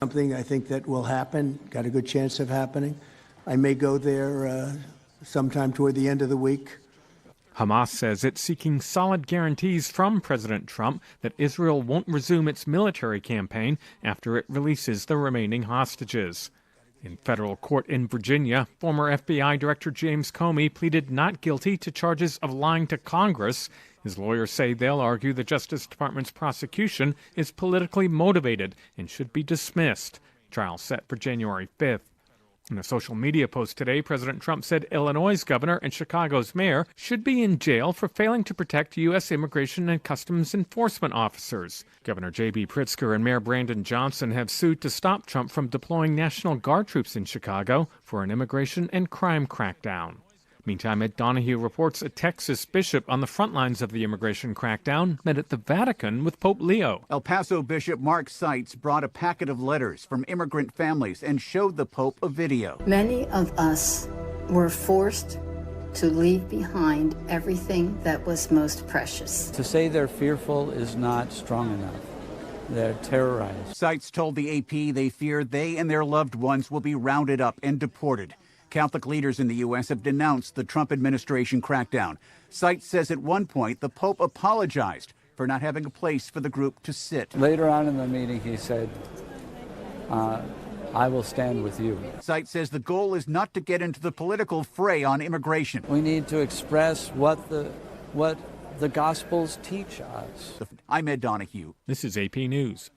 Something I think that will happen, got a good chance of happening. I may go there sometime toward the end of the week. Hamas says it's seeking solid guarantees from President Trump that Israel won't resume its military campaign after it releases the remaining hostages. In federal court in Virginia, former FBI Director James Comey pleaded not guilty to charges of lying to Congress. His lawyers say they'll argue the Justice Department's prosecution is politically motivated and should be dismissed. Trial set for January 5th. In a social media post today, President Trump said Illinois' governor and Chicago's mayor should be in jail for failing to protect U.S. immigration and customs enforcement officers. Governor J.B. Pritzker and Mayor Brandon Johnson have sued to stop Trump from deploying National Guard troops in Chicago for an immigration and crime crackdown. Meantime, Ed Donahue reports a Texas bishop on the front lines of the immigration crackdown met at the Vatican with Pope Leo. El Paso Bishop Mark Seitz brought a packet of letters from immigrant families and showed the Pope a video. Many of us were forced to leave behind everything that was most precious. To say they're fearful is not strong enough. They're terrorized. Seitz told the AP they fear they and their loved ones will be rounded up and deported. Catholic leaders in the U.S. have denounced the Trump administration crackdown. Seitz says at one point the Pope apologized for not having a place for the group to sit. Later on in the meeting, he said, I will stand with you. Seitz says the goal is not to get into the political fray on immigration. We need to express what the Gospels teach us. I'm Ed Donahue. This is AP News.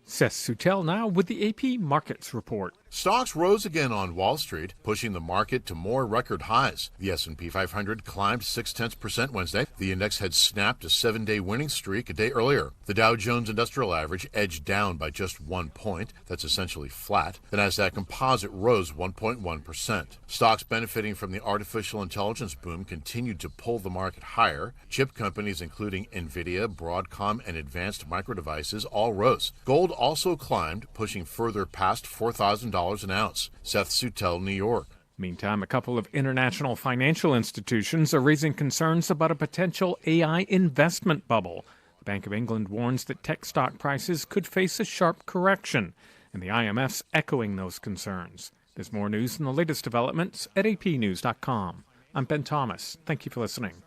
Seth Sutel now with the AP Markets Report. Stocks rose again on Wall Street, pushing the market to more record highs. The S&P 500 climbed 0.6% Wednesday. The index had snapped a 7-day winning streak a day earlier. The Dow Jones Industrial Average edged down by just 1 point. That's essentially flat. The Nasdaq Composite rose 1.1%. Stocks benefiting from the artificial intelligence boom continued to pull the market higher. Chip companies including NVIDIA, Broadcom, and Advanced Micro Devices all rose. Gold also climbed, pushing further past $4,000 an ounce. Seth Sutel, New York. Meantime, a couple of international financial institutions are raising concerns about a potential AI investment bubble. The Bank of England warns that tech stock prices could face a sharp correction, and the IMF's echoing those concerns. There's more news and the latest developments at apnews.com. I'm Ben Thomas. Thank you for listening.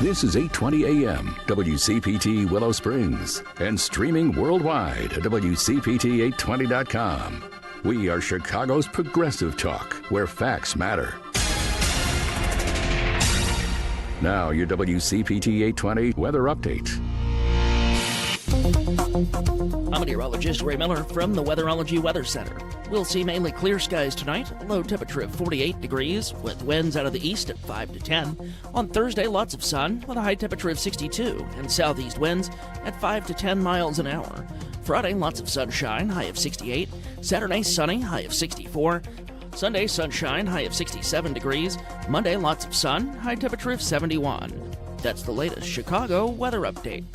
This is 8:20 a.m. WCPT Willow Springs and streaming worldwide at WCPT820.com. We are Chicago's progressive talk, where facts matter. Now your WCPT 820 weather update. I'm meteorologist Ray Miller from the Weatherology Weather Center. We'll see mainly clear skies tonight, a low temperature of 48 degrees, with winds out of the east at 5 to 10. On Thursday, lots of sun, with a high temperature of 62, and southeast winds at 5 to 10 miles an hour. Friday, lots of sunshine, high of 68. Saturday, sunny, high of 64. Sunday, sunshine, high of 67 degrees. Monday, lots of sun, high temperature of 71. That's the latest Chicago weather update.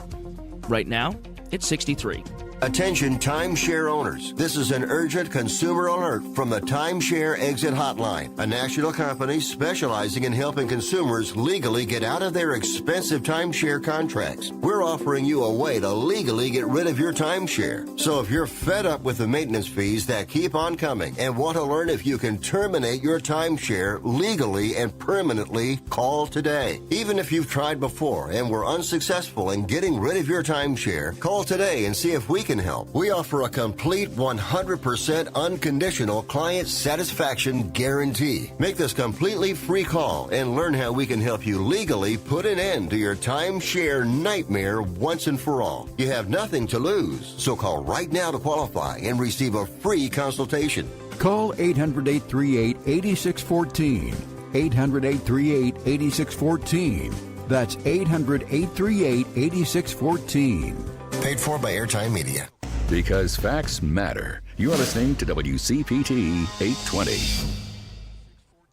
Right now, it's 63. Attention timeshare owners. This is an urgent consumer alert from the Timeshare Exit Hotline, a national company specializing in helping consumers legally get out of their expensive timeshare contracts. We're offering you a way to legally get rid of your timeshare. So if you're fed up with the maintenance fees that keep on coming and want to learn if you can terminate your timeshare legally and permanently, call today. Even if you've tried before and were unsuccessful in getting rid of your timeshare, call today and see if we can help. We offer a complete 100% unconditional client satisfaction guarantee. Make this completely free call and learn how we can help you legally put an end to your timeshare nightmare once and for all. You have nothing to lose, so call right now to qualify and receive a free consultation. Call 800-838-8614. 800-838-8614. That's 800-838-8614. Paid for by Airtime Media. Because facts matter. You're listening to WCPT 820.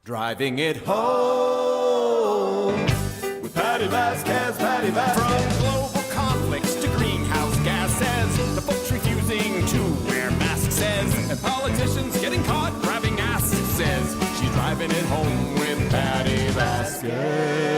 Driving it home with Patti Vasquez, Patti Vasquez. From global conflicts to greenhouse gases, the folks refusing to wear masks says, and politicians getting caught grabbing ass says, she's driving it home with Patti Vasquez.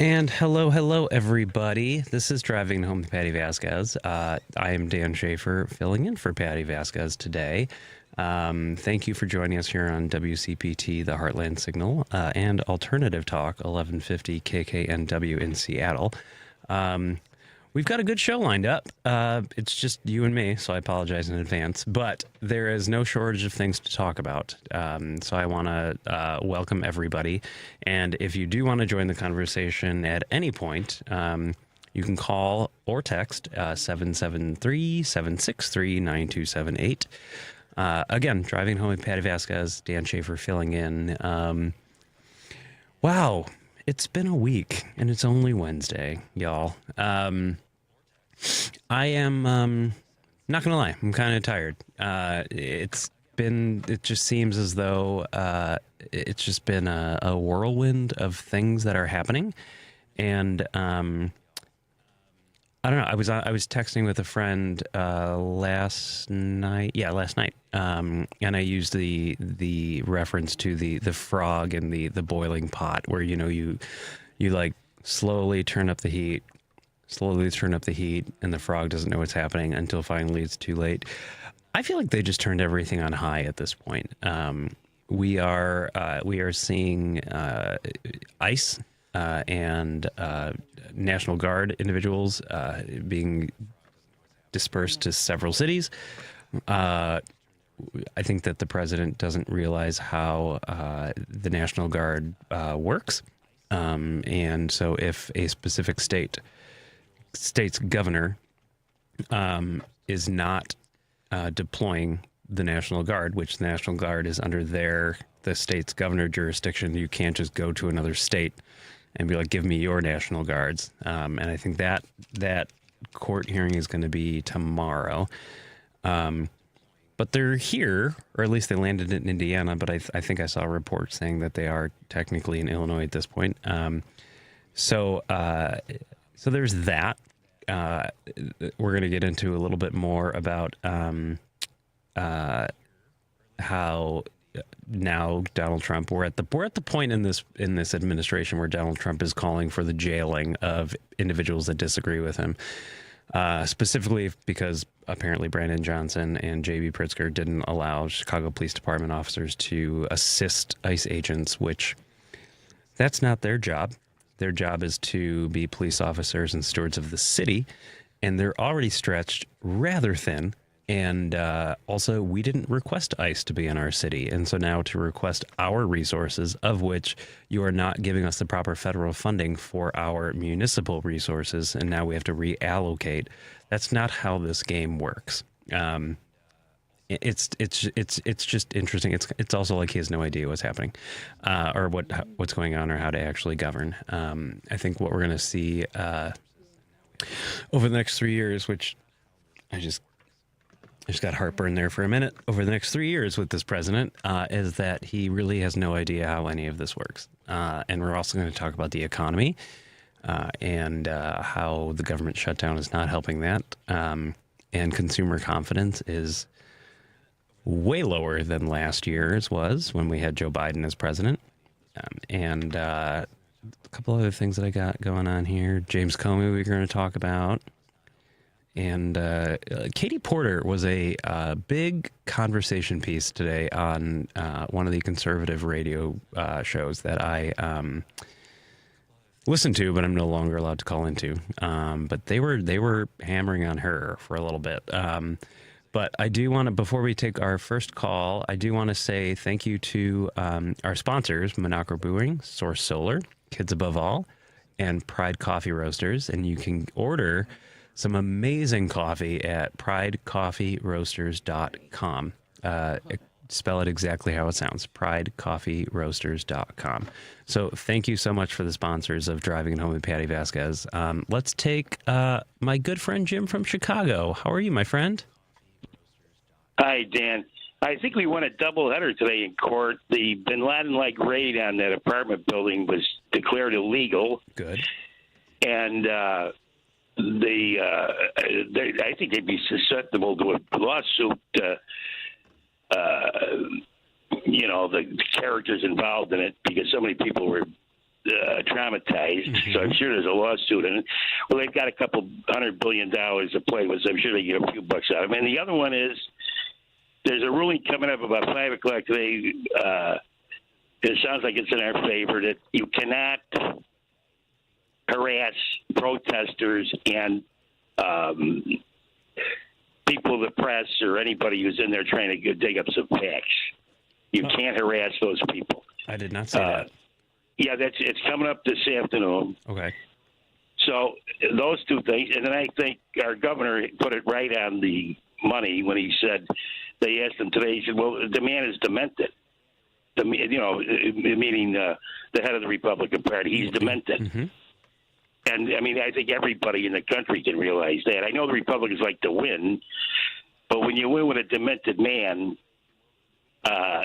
And And hello, everybody. This is Driving Home with Patti Vasquez. I am Dan Schaefer, filling in for Patti Vasquez today. Thank you for joining us here on WCPT, the Heartland Signal, and Alternative Talk, 1150 KKNW in Seattle. We've got a good show lined up. It's just you and me, so I apologize in advance. But there is no shortage of things to talk about. So I want to welcome everybody. And if you do want to join the conversation at any point, you can call or text 773-763-9278. Again, Driving Home with Patti Vasquez, Dan Schaefer filling in. Wow, it's been a week, and it's only Wednesday, y'all. I am not gonna lie, I'm kind of tired. It just seems as though it's just been a whirlwind of things that are happening, and I don't know. I was texting with a friend last night. Yeah, last night. And I used the reference to the frog in the boiling pot, where you like slowly turn up the heat, and the frog doesn't know what's happening until finally it's too late. I feel like they just turned everything on high at this point. We are seeing ICE and National Guard individuals being dispersed to several cities. I think that the president doesn't realize how the National Guard works. And so if a specific state's governor is not deploying the National Guard, which the National Guard is under the state's governor jurisdiction, you can't just go to another state and be like, give me your National Guards. And I think that court hearing is going to be tomorrow. But they're here, or at least they landed in Indiana, but I think I saw a report saying that they are technically in Illinois at this point. So there's that. We're going to get into a little bit more about how now Donald Trump, we're at the point in this administration where Donald Trump is calling for the jailing of individuals that disagree with him. Specifically because apparently Brandon Johnson and J.B. Pritzker didn't allow Chicago Police Department officers to assist ICE agents, which that's not their job. Their job is to be police officers and stewards of the city, and they're already stretched rather thin. And also, we didn't request ICE to be in our city. And so now to request our resources, of which you are not giving us the proper federal funding for our municipal resources, and now we have to reallocate. That's not how this game works. It's just interesting. It's also like he has no idea what's happening, or what's going on, or how to actually govern. I think what we're going to see over the next 3 years, which I just got heartburn there for a minute, over the next 3 years with this president, is that he really has no idea how any of this works. And we're also going to talk about the economy and how the government shutdown is not helping that. And consumer confidence is way lower than last year's was when we had Joe Biden as president. And a couple other things that I got going on here. James Comey we're going to talk about. And Katie Porter was a big conversation piece today on one of the conservative radio shows that I listened to, but I'm no longer allowed to call into. But they were hammering on her for a little bit. But I do want to, before we take our first call, I do want to say thank you to our sponsors, Monacro Brewing, Source Solar, Kids Above All, and Pride Coffee Roasters. And you can order some amazing coffee at pridecoffeeroasters.com. Spell it exactly how it sounds, pridecoffeeroasters.com. So thank you so much for the sponsors of Driving Home with Patti Vasquez. Let's take my good friend Jim from Chicago. How are you, my friend? Hi, Dan. I think we won a doubleheader today in court. The Bin Laden-like raid on that apartment building was declared illegal. Good. And I think they'd be susceptible to a lawsuit. The characters involved in it, because so many people were traumatized. So I'm sure there's a lawsuit in it. Well, they've got a couple $100 billion to play with, so I'm sure they get a few bucks out of it. And the other one is there's a ruling coming up about 5 o'clock today. It sounds like it's in our favor that you cannot harass protesters and people of the press or anybody who's in there trying to dig up some facts. You can't harass those people. I did not say that. Yeah, it's coming up this afternoon. Okay. So those two things, and then I think our governor put it right on the money when he said, they asked him today, he said, well, the man is demented. Meaning the head of the Republican Party. He's demented. Mm-hmm. And, I mean, I think everybody in the country can realize that. I know the Republicans like to win, but when you win with a demented man,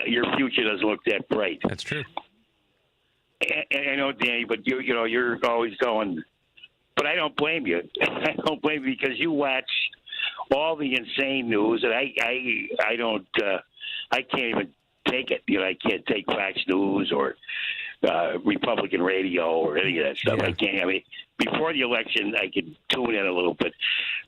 your future doesn't look that bright. That's true. And I know, Danny, but you're always going. But I don't blame you. I don't blame you because you watch all the insane news, and I don't. I can't even take it. I can't take Fox News or Republican radio or any of that stuff. Yeah. I can't. I mean, before the election, I could tune in a little bit,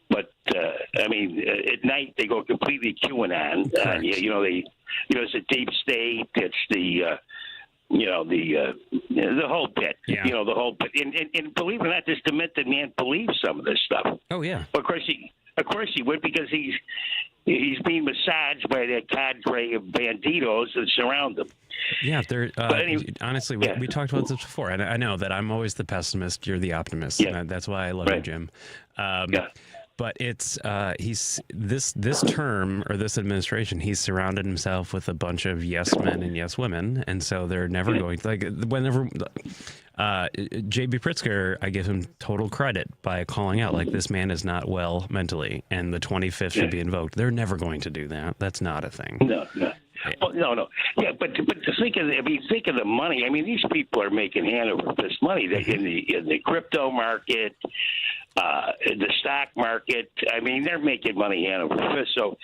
but I mean, at night they go completely QAnon. It's a deep state. It's the the whole bit. Yeah. The whole bit. And believe it or not, this demented man believes some of this stuff. Oh yeah. Of course he would, because he's being massaged by that cadre of banditos that surround him. Yeah, anyway, honestly, we talked about this before, and I know that I'm always the pessimist. You're the optimist. Yeah. And that's why I love you, Jim. But it's this term or this administration, he's surrounded himself with a bunch of yes men and yes women, and so they're never going to, like, whenever J.B. Pritzker, I give him total credit by calling out, like, this man is not well mentally, and the 25th should be invoked. They're never going to do that. That's not a thing. No. Well, no. Yeah, but think of the money. I mean, these people are making hand over fist money in the crypto market, in the stock market. I mean, they're making money hand over fist. So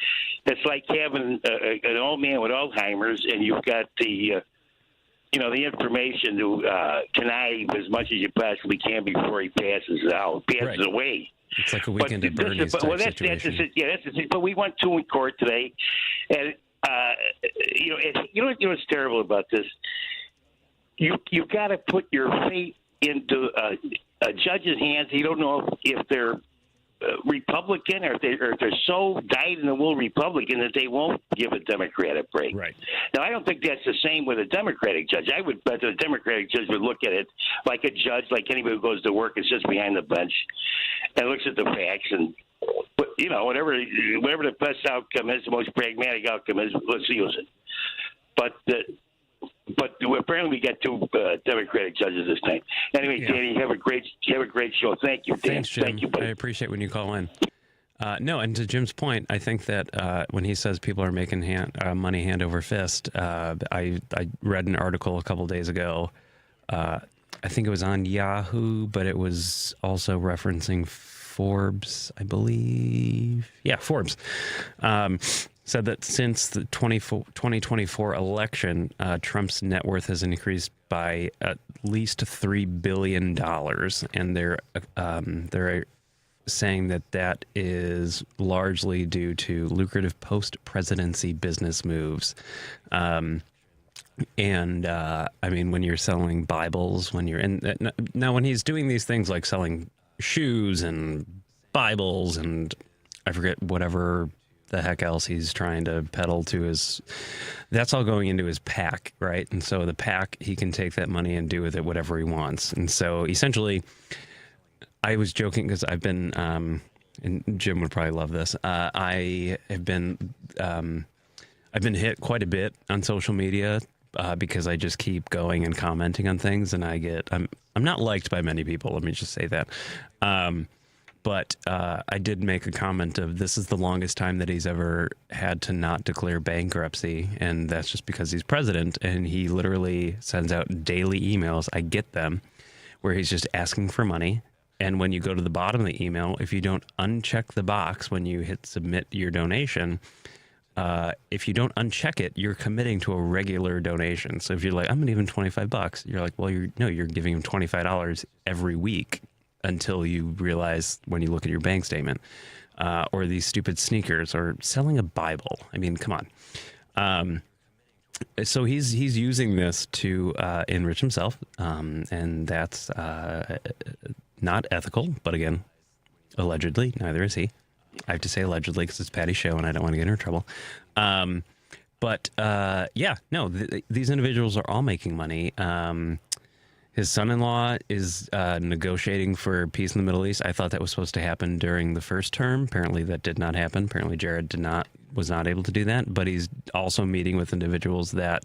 it's like having an old man with Alzheimer's, and you've got the the information to connive as much as you possibly can before he passes away. It's like a weekend at Bernie's type situation. That's the thing. But we went to in court today, and what's terrible about this? You got to put your fate into a judge's hands. You don't know if they're Republican or if they're so dyed-in-the-wool Republican that they won't give a Democrat a break. Right. Now, I don't think that's the same with a Democratic judge. I would bet that a Democratic judge would look at it like a judge, like anybody who goes to work and sits behind the bench and looks at the facts and, whatever the best outcome is, the most pragmatic outcome is, let's use it. But apparently we got two Democratic judges this time. Anyway, Danny, have a great show. Thank you, Dan. Thanks, Jim. Thank you, buddy. I appreciate when you call in. No, and to Jim's point, I think that when he says people are making money hand over fist, I read an article a couple days ago. I think it was on Yahoo, but it was also referencing Forbes, I believe. Yeah, Forbes. Said that since the 2024 election, Trump's net worth has increased by at least $3 billion, and they're saying that is largely due to lucrative post-presidency business moves. I mean, when you're selling Bibles, now when he's doing these things like selling shoes and Bibles and I forget whatever the heck else he's trying to peddle to that's all going into his PAC, right? And so the PAC, he can take that money and do with it whatever he wants. And so essentially, I was joking because I've been, and Jim would probably love this. I've been hit quite a bit on social media because I just keep going and commenting on things, and I'm not liked by many people. Let me just say that. But I did make a comment of this is the longest time that he's ever had to not declare bankruptcy, and that's just because he's president, and he literally sends out daily emails. I get them, where he's just asking for money. And when you go to the bottom of the email, if you don't uncheck the box when you hit submit your donation, if you don't uncheck it, you're committing to a regular donation. So if you're like, I'm going to give him $25, you're like, well, you're giving him $25 every week until you realize when you look at your bank statement. Or these stupid sneakers, or selling a Bible. I mean, come on. So he's using this to enrich himself, and that's not ethical. But again, allegedly, neither is he. I have to say allegedly because it's Patty's show, and I don't want to get in trouble. These individuals are all making money. His son-in-law is negotiating for peace in the Middle East. I thought that was supposed to happen during the first term. Apparently that did not happen. Apparently Jared was not able to do that. But he's also meeting with individuals that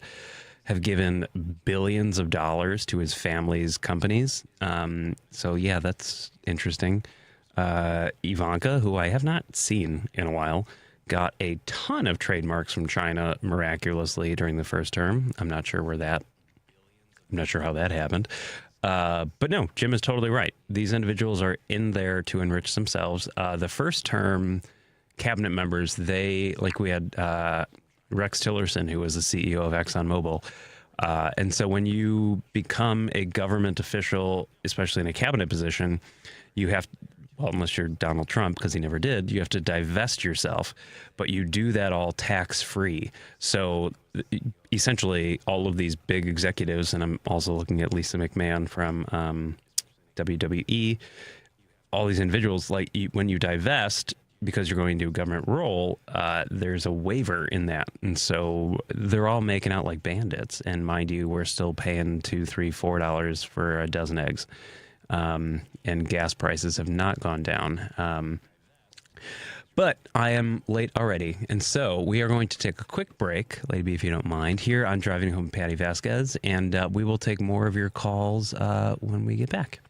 have given billions of dollars to his family's companies. That's interesting. Ivanka, who I have not seen in a while, got a ton of trademarks from China miraculously during the first term. I'm not sure how that happened. But no, Jim is totally right. These individuals are in there to enrich themselves. The first term cabinet members, we had Rex Tillerson, who was the CEO of ExxonMobil. And so when you become a government official, especially in a cabinet position, you have, well, unless you're Donald Trump, because he never did, you have to divest yourself, but you do that all tax-free. So essentially all of these big executives, and I'm also looking at Lisa McMahon from WWE, all these individuals, when you divest, because you're going to a government role, there's a waiver in that. And so they're all making out like bandits. And mind you, we're still paying $2, $3, $4 for a dozen eggs. And gas prices have not gone down. But I am late already, and so we are going to take a quick break, Lady B, if you don't mind, here on Driving Home with Patti Vasquez, and we will take more of your calls when we get back.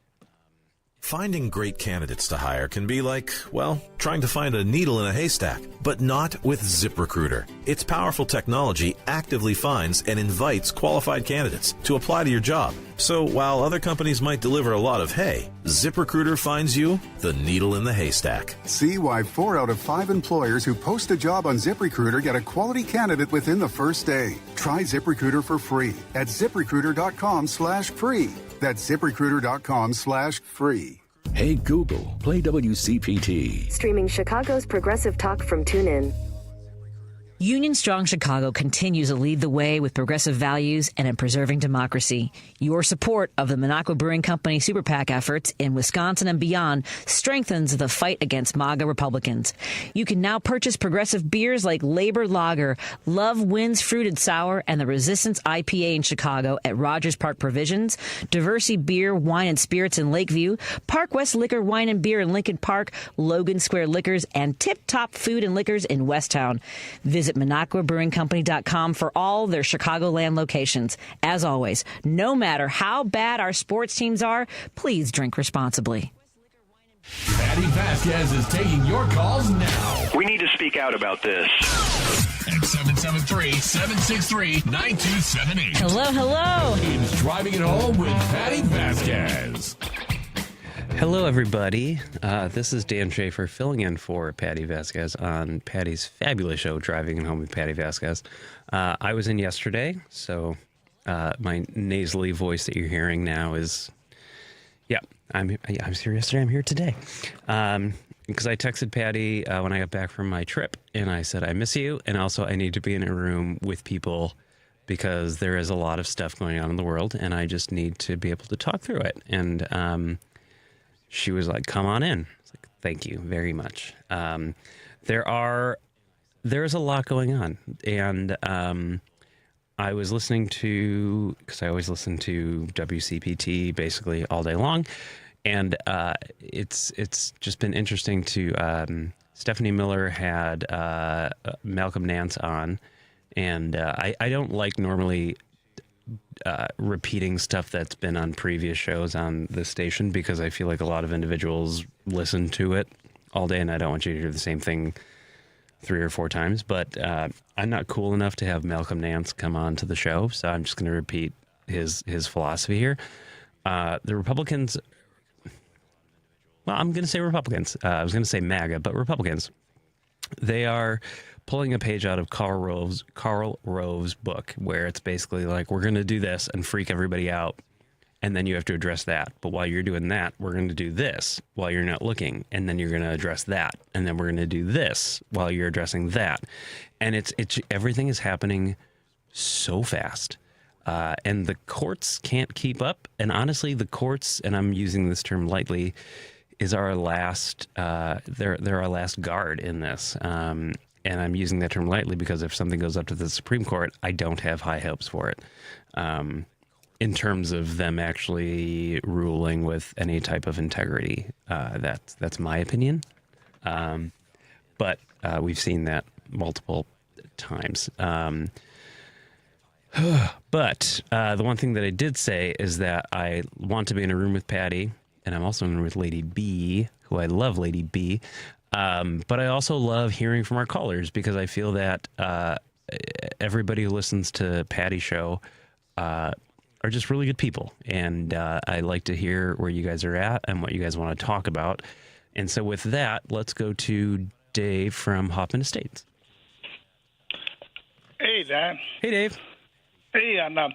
Finding great candidates to hire can be like, well, trying to find a needle in a haystack, but not with ZipRecruiter. Its powerful technology actively finds and invites qualified candidates to apply to your job. So while other companies might deliver a lot of hay, ZipRecruiter finds you the needle in the haystack. See why 4 out of 5 employers who post a job on ZipRecruiter get a quality candidate within the first day. Try ZipRecruiter for free at ZipRecruiter.com/free. That's ZipRecruiter.com/free. Hey Google, play WCPT. Streaming Chicago's progressive talk from TuneIn. Union Strong Chicago continues to lead the way with progressive values and in preserving democracy. Your support of the Minocqua Brewing Company Super PAC efforts in Wisconsin and beyond strengthens the fight against MAGA Republicans. You can now purchase progressive beers like Labor Lager, Love Wins Fruited Sour, and the Resistance IPA in Chicago at Rogers Park Provisions, Diversey Beer, Wine, and Spirits in Lakeview, Park West Liquor, Wine, and Beer in Lincoln Park, Logan Square Liquors, and Tip Top Food and Liquors in Westtown. Visit MinocquaBrewingCompany.com for all their Chicagoland locations. As always, no matter how bad our sports teams are, please drink responsibly. Patti Vasquez is taking your calls now. We need to speak out about this. At 773-763-9278. Hello. It's Driving It Home with Patti Vasquez. Hello, everybody. This is Dan Schaefer filling in for Patti Vasquez on Patti's fabulous show, Driving It Home with Patti Vasquez. I was in yesterday, so my nasally voice that you're hearing now is, I was here yesterday, I'm here today. Because I texted Patti when I got back from my trip, and I said, I miss you, and also I need to be in a room with people because there is a lot of stuff going on in the world, and I just need to be able to talk through it. And she was like, come on in. It's like, thank you very much. There's a lot going on. And I was listening to, because I always listen to WCPT basically all day long. And it's just been interesting to, Stephanie Miller had Malcolm Nance on. And I don't like normally repeating stuff that's been on previous shows on this station because I feel like a lot of individuals listen to it all day and I don't want you to hear the same thing 3 or 4 times. But I'm not cool enough to have Malcolm Nance come on to the show, so I'm just going to repeat his philosophy here. The Republicans, well, I'm going to say Republicans. I was going to say MAGA, but Republicans. They are pulling a page out of Karl Rove's book, where it's basically like, we're going to do this and freak everybody out, and then you have to address that. But while you're doing that, we're going to do this while you're not looking, and then you're going to address that, and then we're going to do this while you're addressing that. And it's everything is happening so fast. And the courts can't keep up. And honestly, the courts, and I'm using this term lightly, is our last, they're our last guard in this. And I'm using that term lightly because if something goes up to the Supreme Court, I don't have high hopes for it. In terms of them actually ruling with any type of integrity. That's my opinion. But we've seen that multiple times. But the one thing that I did say is that I want to be in a room with Patti, and I'm also in a room with Lady B, who I love Lady B. But I also love hearing from our callers because I feel that everybody who listens to Patti's show are just really good people. And I like to hear where you guys are at and what you guys want to talk about. And so with that, let's go to Dave from Hoffman Estates. Hey, Dan. Hey, Dave. Hey, and I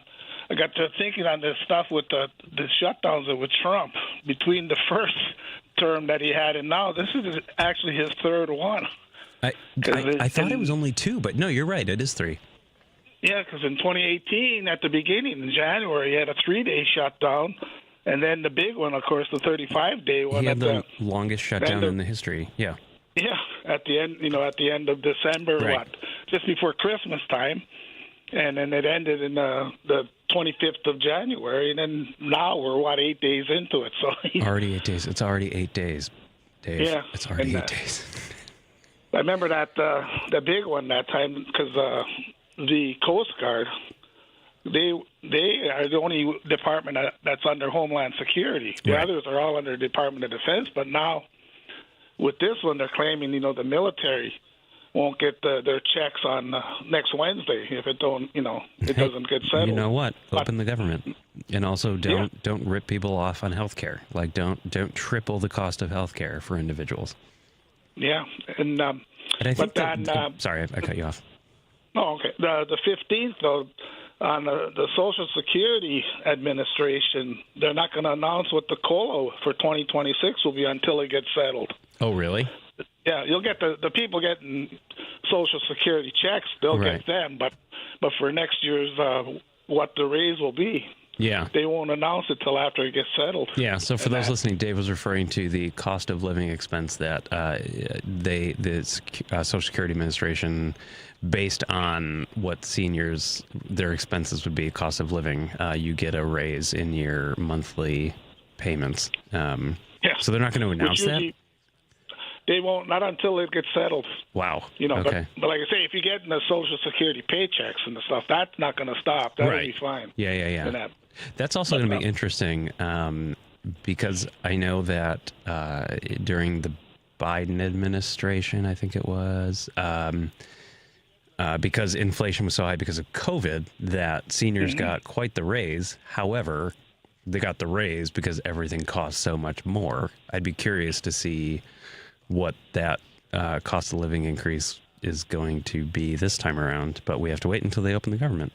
got to thinking on this stuff with the shutdowns with Trump between the first term that he had and now. This is actually his third one. I thought it was only 2, but no, you're right. It is 3. Yeah, because in 2018, at the beginning, in January, he had a 3-day shutdown. And then the big one, of course, the 35-day one. He had the longest shutdown in the history. Yeah. Yeah, at the end of December, right. Just before Christmas time. And then it ended in the 25th of January. And then now we're, 8 days into it. So already 8 days. It's already 8 days, Dave. Yeah. It's already 8 days. I remember that the big one that time because the Coast Guard, they are the only department that's under Homeland Security. The others are all under Department of Defense. But now with this one, they're claiming, the military won't get their checks on next Wednesday if it doesn't get settled. You know what? Open the government, and also don't rip people off on health care. Like don't triple the cost of health care for individuals. Yeah, and I think sorry, I cut you off. Oh, okay. The 15th though, on the Social Security Administration, they're not going to announce what the COLA for 2026 will be until it gets settled. Oh, really? Yeah, you'll get the people getting Social Security checks. They'll get them, but for next year's what the raise will be, they won't announce it till after it gets settled. Yeah. So for those listening, Dave was referring to the cost of living expense that the Social Security Administration, based on what seniors their expenses would be, cost of living, you get a raise in your monthly payments. So they're not going to announce that. They won't, not until it gets settled. Wow. Okay. But like I say, if you're getting the Social Security paychecks and the stuff, that's not going to stop. That'll be fine. Yeah. That's also going to be interesting because I know that during the Biden administration, I think it was, because inflation was so high because of COVID, that seniors got quite the raise. However, they got the raise because everything costs so much more. I'd be curious to see what that cost of living increase is going to be this time around, but we have to wait until they open the government.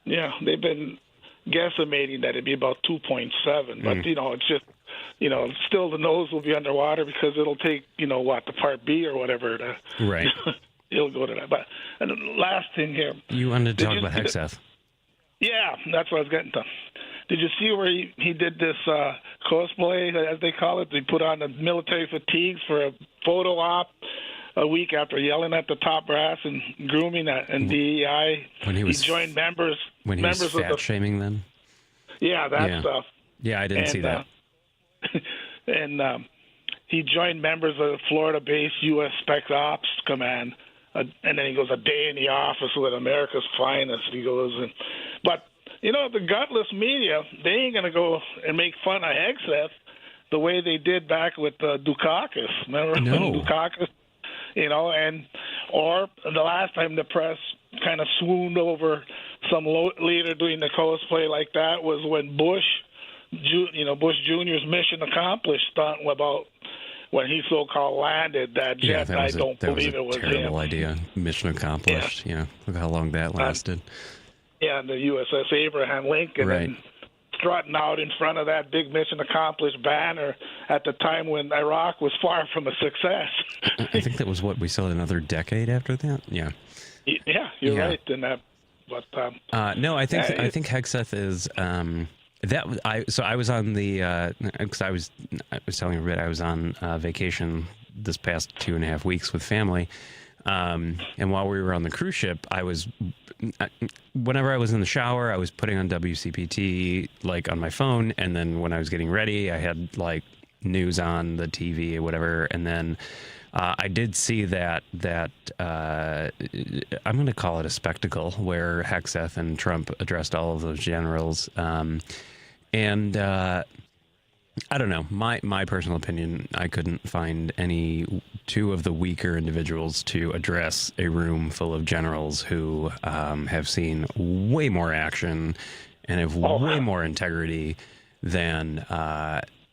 Yeah, they've been guesstimating that it'd be about 2.7, but it's just, still the nose will be underwater because it'll take, the Part B or whatever to, it'll go to that. But and the last thing here, you wanted to talk about Hexeth. Yeah, that's what I was getting to. Did you see where he did this cosplay, as they call it? They put on the military fatigues for a photo op a week after yelling at the top brass and grooming and DEI. When he joined members. When he was fat-shaming them? Yeah, that stuff. Yeah, I didn't see that. And he joined members of the Florida-based U.S. Spec Ops Command. And then he goes, a day in the office with America's finest. He goes, but the gutless media, they ain't going to go and make fun of Hexeth the way they did back with Dukakis. Remember Dukakis? Or the last time the press kind of swooned over some leader doing the cosplay like that was when Bush Jr.'s mission accomplished stunt about when he so-called landed that jet. I don't believe it was him. Terrible idea. Mission accomplished. Yeah. Look how long that lasted. And the USS Abraham Lincoln. Right. And strutting out in front of that big mission accomplished banner at the time when Iraq was far from a success. I think that was what we saw another decade after that. Yeah. Yeah, you're right in that. But no, I think Hegseth is So I was on the because I was telling everybody I was on vacation this past 2.5 weeks with family, and while we were on the cruise ship, whenever I was in the shower, I was putting on WCPT like on my phone, and then when I was getting ready, I had like news on the TV or whatever, and then I did see that I'm going to call it a spectacle where Hegseth and Trump addressed all of those generals, and I don't know. My personal opinion, I couldn't find any two of the weaker individuals to address a room full of generals who have seen way more action and have way more integrity than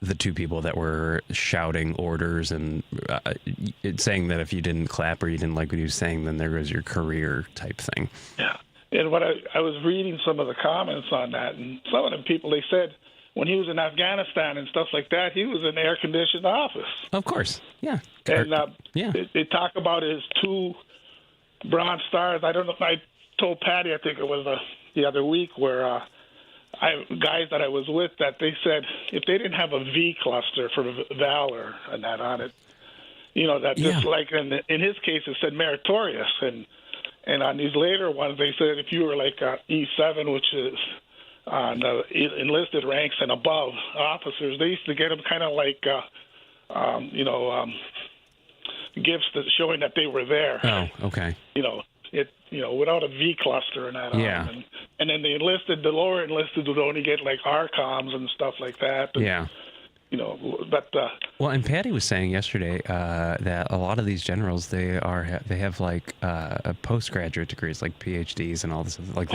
the two people that were shouting orders and saying that if you didn't clap or you didn't like what he was saying, then there goes your career type thing. Yeah. And what I was reading some of the comments on that, and some of them people, they said when he was in Afghanistan and stuff like that, he was in an air-conditioned office. Of course, yeah. And they talk about his 2 Bronze Stars. I don't know if I told Patty, I think it was the other week, where guys that I was with, that they said if they didn't have a V cluster for valor and that on it, that just like in his case it said meritorious, and on these later ones they said if you were like E7, which is on enlisted ranks and above officers, they used to get them kind of like gifts showing that they were there. Oh, okay. Without a V cluster and that on. And then the lower enlisted would only get like RCOMs and stuff like that. And, but well, and Patty was saying yesterday that a lot of these generals they have like postgraduate degrees, like PhDs and all this. Like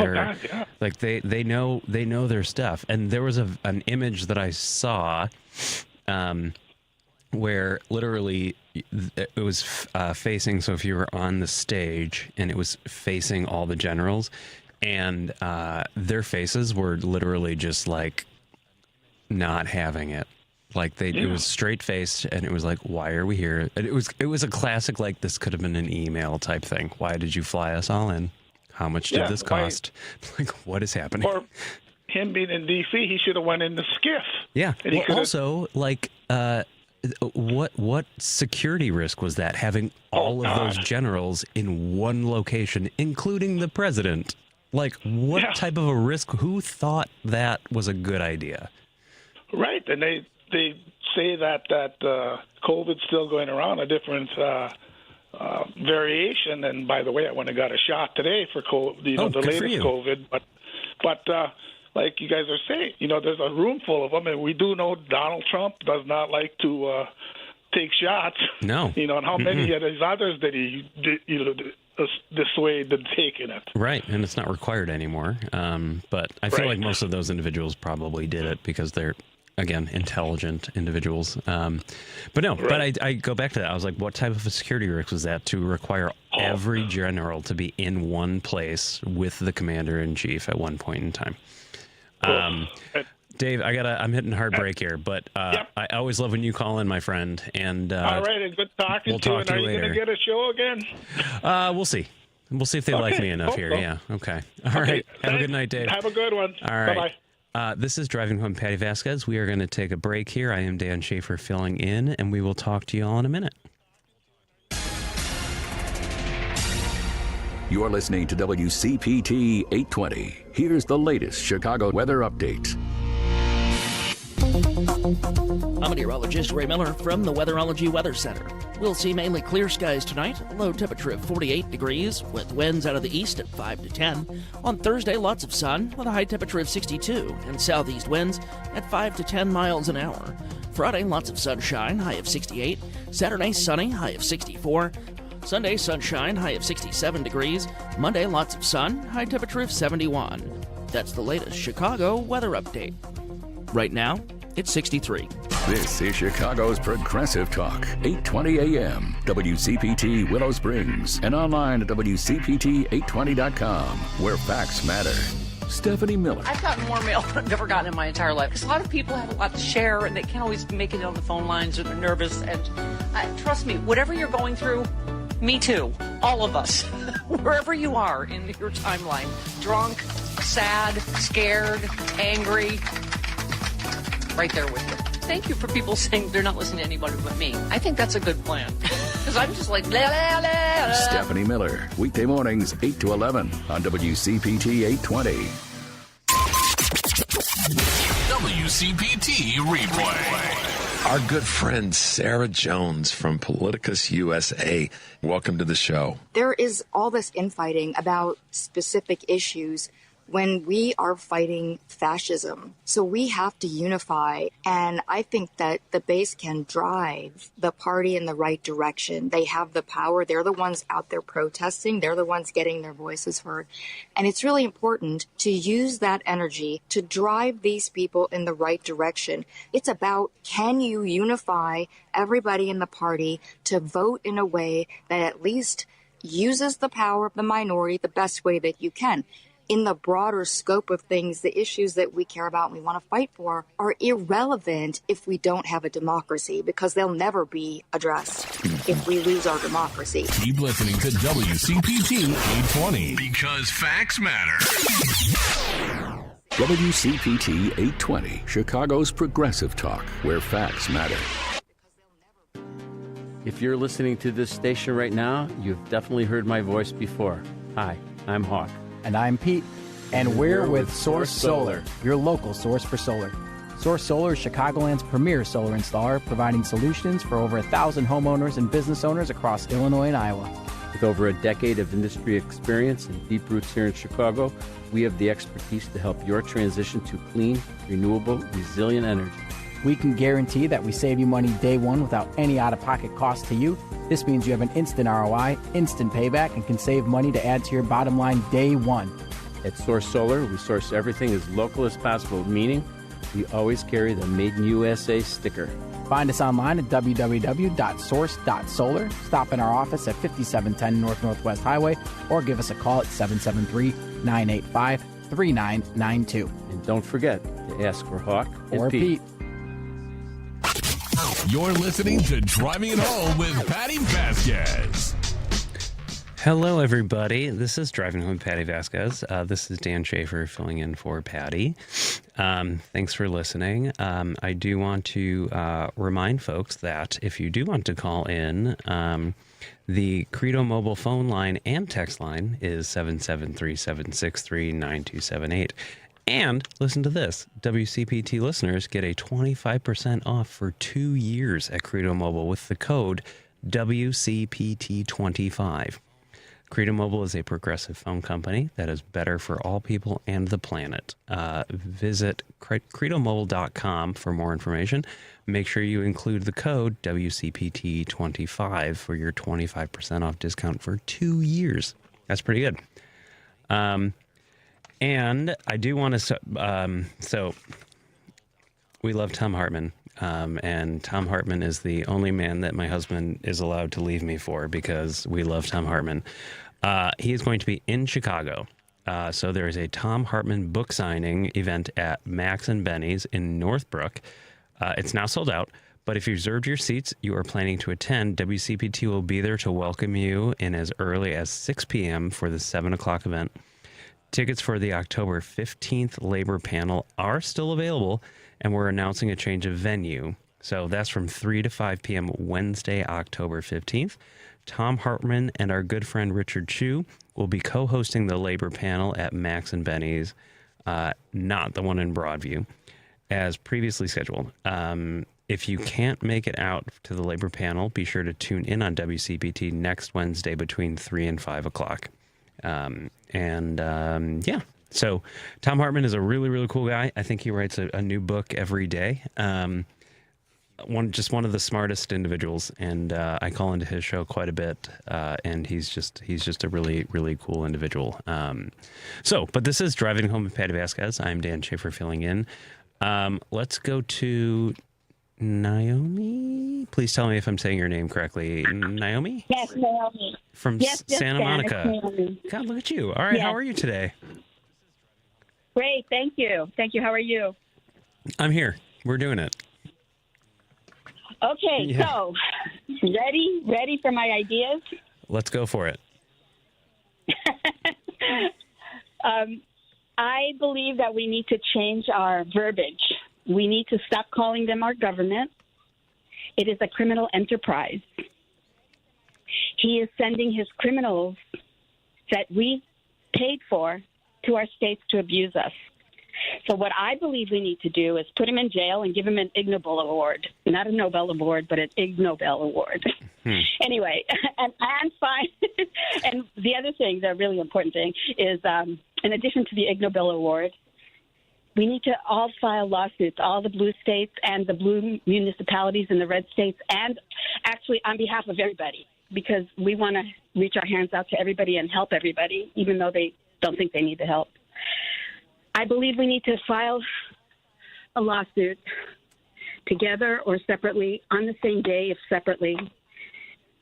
like they know their stuff. And there was an image that I saw where literally it was facing. So if you were on the stage and it was facing all the generals, and their faces were literally just like not having it. Like it was straight faced, and it was like, "Why are we here?" And it was a classic, like this could have been an email type thing. Why did you fly us all in? How much did this cost? Like, what is happening? Or him being in D.C., he should have went in the skiff. Yeah. Well, also, like, what security risk was that, having all of those generals in one location, including the president? Like, what type of a risk? Who thought that was a good idea? Right, and they say that COVID's still going around, a different variation. And by the way, I went and got a shot today for COVID, the latest COVID. But like you guys are saying, there's a room full of them, and we do know Donald Trump does not like to take shots. No. And how many of these others did he dissuade them taking it? Right, and it's not required anymore. But I feel like most of those individuals probably did it because they're, again, intelligent individuals. But no, but I go back to that. I was like, what type of a security risk was that to require every general to be in one place with the commander-in-chief at one point in time? Dave, I'm hitting hard break here, but I always love when you call in, my friend. And all right, and good talking we'll to you. Talk to Are you you going to get a show again? We'll see. We'll see if they like me enough here. Yeah. Okay. All right. Have a good night, Dave. Have a good one. All right. Bye-bye. This is Driving Home Patti Vasquez. We are going to take a break here. I am Dan Schaefer filling in, and we will talk to you all in a minute. You are listening to WCPT 820. Here's the latest Chicago weather update. I'm meteorologist Ray Miller from the Weatherology Weather Center. We'll see mainly clear skies tonight, low temperature of 48 degrees, with winds out of the east at 5 to 10. On Thursday, lots of sun, with a high temperature of 62, and southeast winds at 5 to 10 miles an hour. Friday, lots of sunshine, high of 68. Saturday, sunny, high of 64. Sunday, sunshine, high of 67 degrees. Monday, lots of sun, high temperature of 71. That's the latest Chicago weather update. Right now, it's 63. This is Chicago's Progressive Talk, 820 AM, WCPT Willow Springs, and online at WCPT820.com, where facts matter. Stephanie Miller. I've gotten more mail than I've ever gotten in my entire life. Because a lot of people have a lot to share, and they can't always make it on the phone lines, or they're nervous. And trust me, whatever you're going through, me too. All of us. Wherever you are in your timeline. Drunk, sad, scared, angry. Right there with you. Thank you for people saying they're not listening to anybody but me. I think that's a good plan. Because I'm just like, blah, blah, blah, blah. Stephanie Miller, weekday mornings, 8 to 11 on WCPT 820. WCPT Replay. Our good friend Sarah Jones from Politicus USA. Welcome to the show. There is all this infighting about specific issues when we are fighting fascism. So we have to unify. And I think that the base can drive the party in the right direction. They have the power. They're the ones out there protesting. They're the ones getting their voices heard. And it's really important to use that energy to drive these people in the right direction. It's about, can you unify everybody in the party to vote in a way that at least uses the power of the minority the best way that you can? In the broader scope of things, the issues that we care about and we want to fight for are irrelevant if we don't have a democracy, because they'll never be addressed if we lose our democracy. Keep listening to WCPT 820 because facts matter. WCPT 820, Chicago's Progressive Talk, where facts matter. If you're listening to this station right now, you've definitely heard my voice before. Hi, I'm Hawk. And I'm Pete. And we're with Source Solar, your local source for solar. Source Solar is Chicagoland's premier solar installer, providing solutions for over 1,000 homeowners and business owners across Illinois and Iowa. With over a decade of industry experience and deep roots here in Chicago, we have the expertise to help your transition to clean, renewable, resilient energy. We can guarantee that we save you money day one without any out-of-pocket cost to you. This means you have an instant ROI, instant payback, and can save money to add to your bottom line day one. At Source Solar, we source everything as local as possible, meaning we always carry the Made in USA sticker. Find us online at www.source.solar. Stop in our office at 5710 North Northwest Highway, or give us a call at 773-985-3992. And don't forget to ask for Hawk or Pete. You're listening to Driving It Home with Patti Vasquez. Hello, everybody. This is Driving Home with Patti Vasquez. This is Dan Schaefer filling in for Patti. Thanks for listening. I do want to remind folks that if you do want to call in, the Credo mobile phone line and text line is 773-763-9278. And listen to this. WCPT listeners get a 25% off for 2 years at Credo Mobile with the code WCPT25. Credo Mobile is a progressive phone company that is better for all people and the planet. Visit credomobile.com for more information. Make sure you include the code WCPT25 for your 25% off discount for 2 years. That's pretty good. And I do want to, so we love Tom Hartman, and Tom Hartman is the only man that my husband is allowed to leave me for because we love Tom Hartman. He is going to be in Chicago. So there is a Tom Hartman book signing event at Max and Benny's in Northbrook. It's now sold out, but if you reserved your seats, you are planning to attend, WCPT will be there to welcome you in as early as 6 p.m. for the 7 o'clock event. Tickets for the October 15th Labor Panel are still available, and we're announcing a change of venue. So that's from 3 to 5 p.m. Wednesday, October 15th. Tom Hartman and our good friend Richard Chu will be co-hosting the Labor Panel at Max and Benny's, not the one in Broadview, as previously scheduled. If you can't make it out to the Labor Panel, be sure to tune in on WCPT next Wednesday between 3 and 5 o'clock. Yeah, so Tom Hartman is a really, really cool guy. I think he writes a new book every day. One of the smartest individuals, and I call into his show quite a bit. And he's just a really, really cool individual. But this is Driving Home with Patti Vasquez. I'm Dan Schaefer filling in. Let's go to Naomi. Please tell me if I'm saying your name correctly. Naomi? Yes, Naomi. From Santa Monica. God, look at you. All right, how are you today? Great, thank you. Thank you. How are you? I'm here. We're doing it. Okay, so ready for my ideas? Let's go for it. I believe that we need to change our verbiage. We need to stop calling them our government. It is a criminal enterprise. He is sending his criminals that we paid for to our states to abuse us. So what I believe we need to do is put him in jail and give him an Ig Nobel Award. Not a Nobel Award, but an Ig Nobel Award. Anyway, and fine. And the other thing, the really important thing, is in addition to the Ig Nobel Award, we need to all file lawsuits, all the blue states and the blue municipalities and the red states, and actually on behalf of everybody, because we want to reach our hands out to everybody and help everybody, even though they don't think they need the help. I believe we need to file a lawsuit together or separately, on the same day if separately,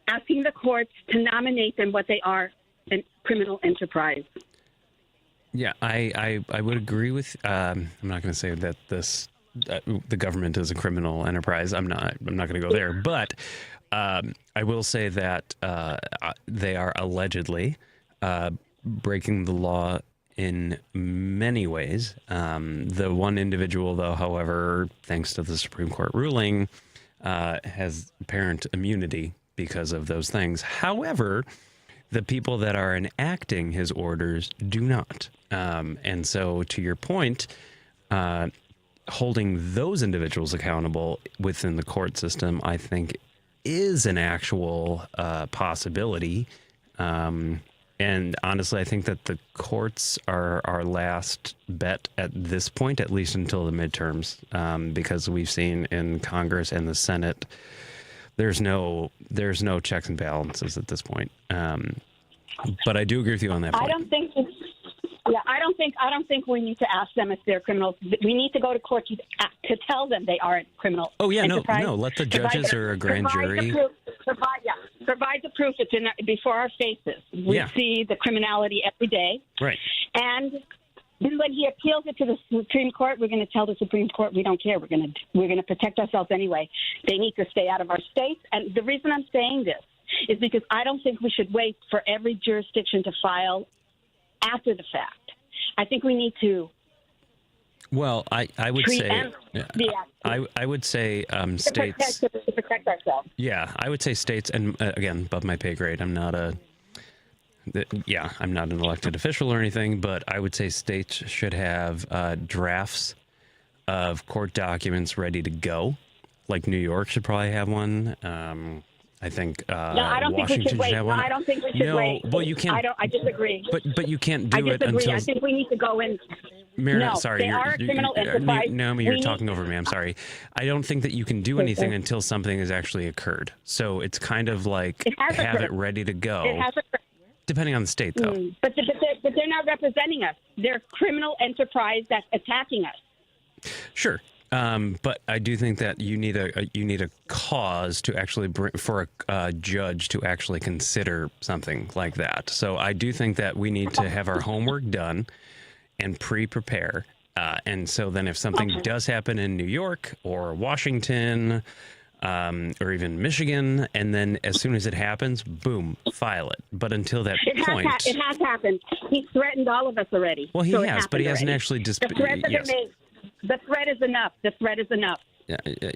asking the courts to nominate them what they are, a criminal enterprise. Yeah, I would agree with. I'm not going to say that the government is a criminal enterprise. I'm not going to go there, but I will say that they are allegedly breaking the law in many ways. The one individual, though, however, thanks to the Supreme Court ruling, has apparent immunity because of those things. However, the people that are enacting his orders do not. And so, to your point, holding those individuals accountable within the court system, I think, is an actual possibility. And honestly, I think that the courts are our last bet at this point, at least until the midterms, because we've seen in Congress and the Senate, there's no checks and balances at this point. But I do agree with you on that point. I don't think we need to ask them if they're criminals. We need to go to court to tell them they aren't criminal. Oh yeah, enterprise. no. Let the judges or a grand jury provide the proof. It's before our faces. We see the criminality every day. Right. And then when he appeals it to the Supreme Court, we're going to tell the Supreme Court we don't care. We're going to protect ourselves anyway. They need to stay out of our states. And the reason I'm saying this is because I don't think we should wait for every jurisdiction to file after the fact. I think we need to. Well, I would say I would say states to protect ourselves. Yeah, I would say states, and again, above my pay grade. I'm not an elected official or anything, but I would say states should have drafts of court documents ready to go. Like New York should probably have one. I think I don't Washington think we should wait. should have one. I don't think we should wait. Well, you can't. I disagree. But you can't do it until. until. I think we need to go in. Marinette, sorry, they are a criminal enterprise. Naomi, you're talking over me. I'm sorry. I don't think that you can do anything until something has actually occurred. So it's kind of like have it ready to go. It has occurred. Depending on the state, though. But they're not representing us. They're a criminal enterprise that's attacking us. Sure. But I do think that you need a cause to actually for a judge to actually consider something like that. So I do think that we need to have our homework done and prepare. And so then if something does happen in New York or Washington or even Michigan, and then as soon as it happens, boom, file it. But until that point... It has happened. He's threatened all of us already. Well, he has, but he hasn't already. actually... The threat is enough. The threat is enough.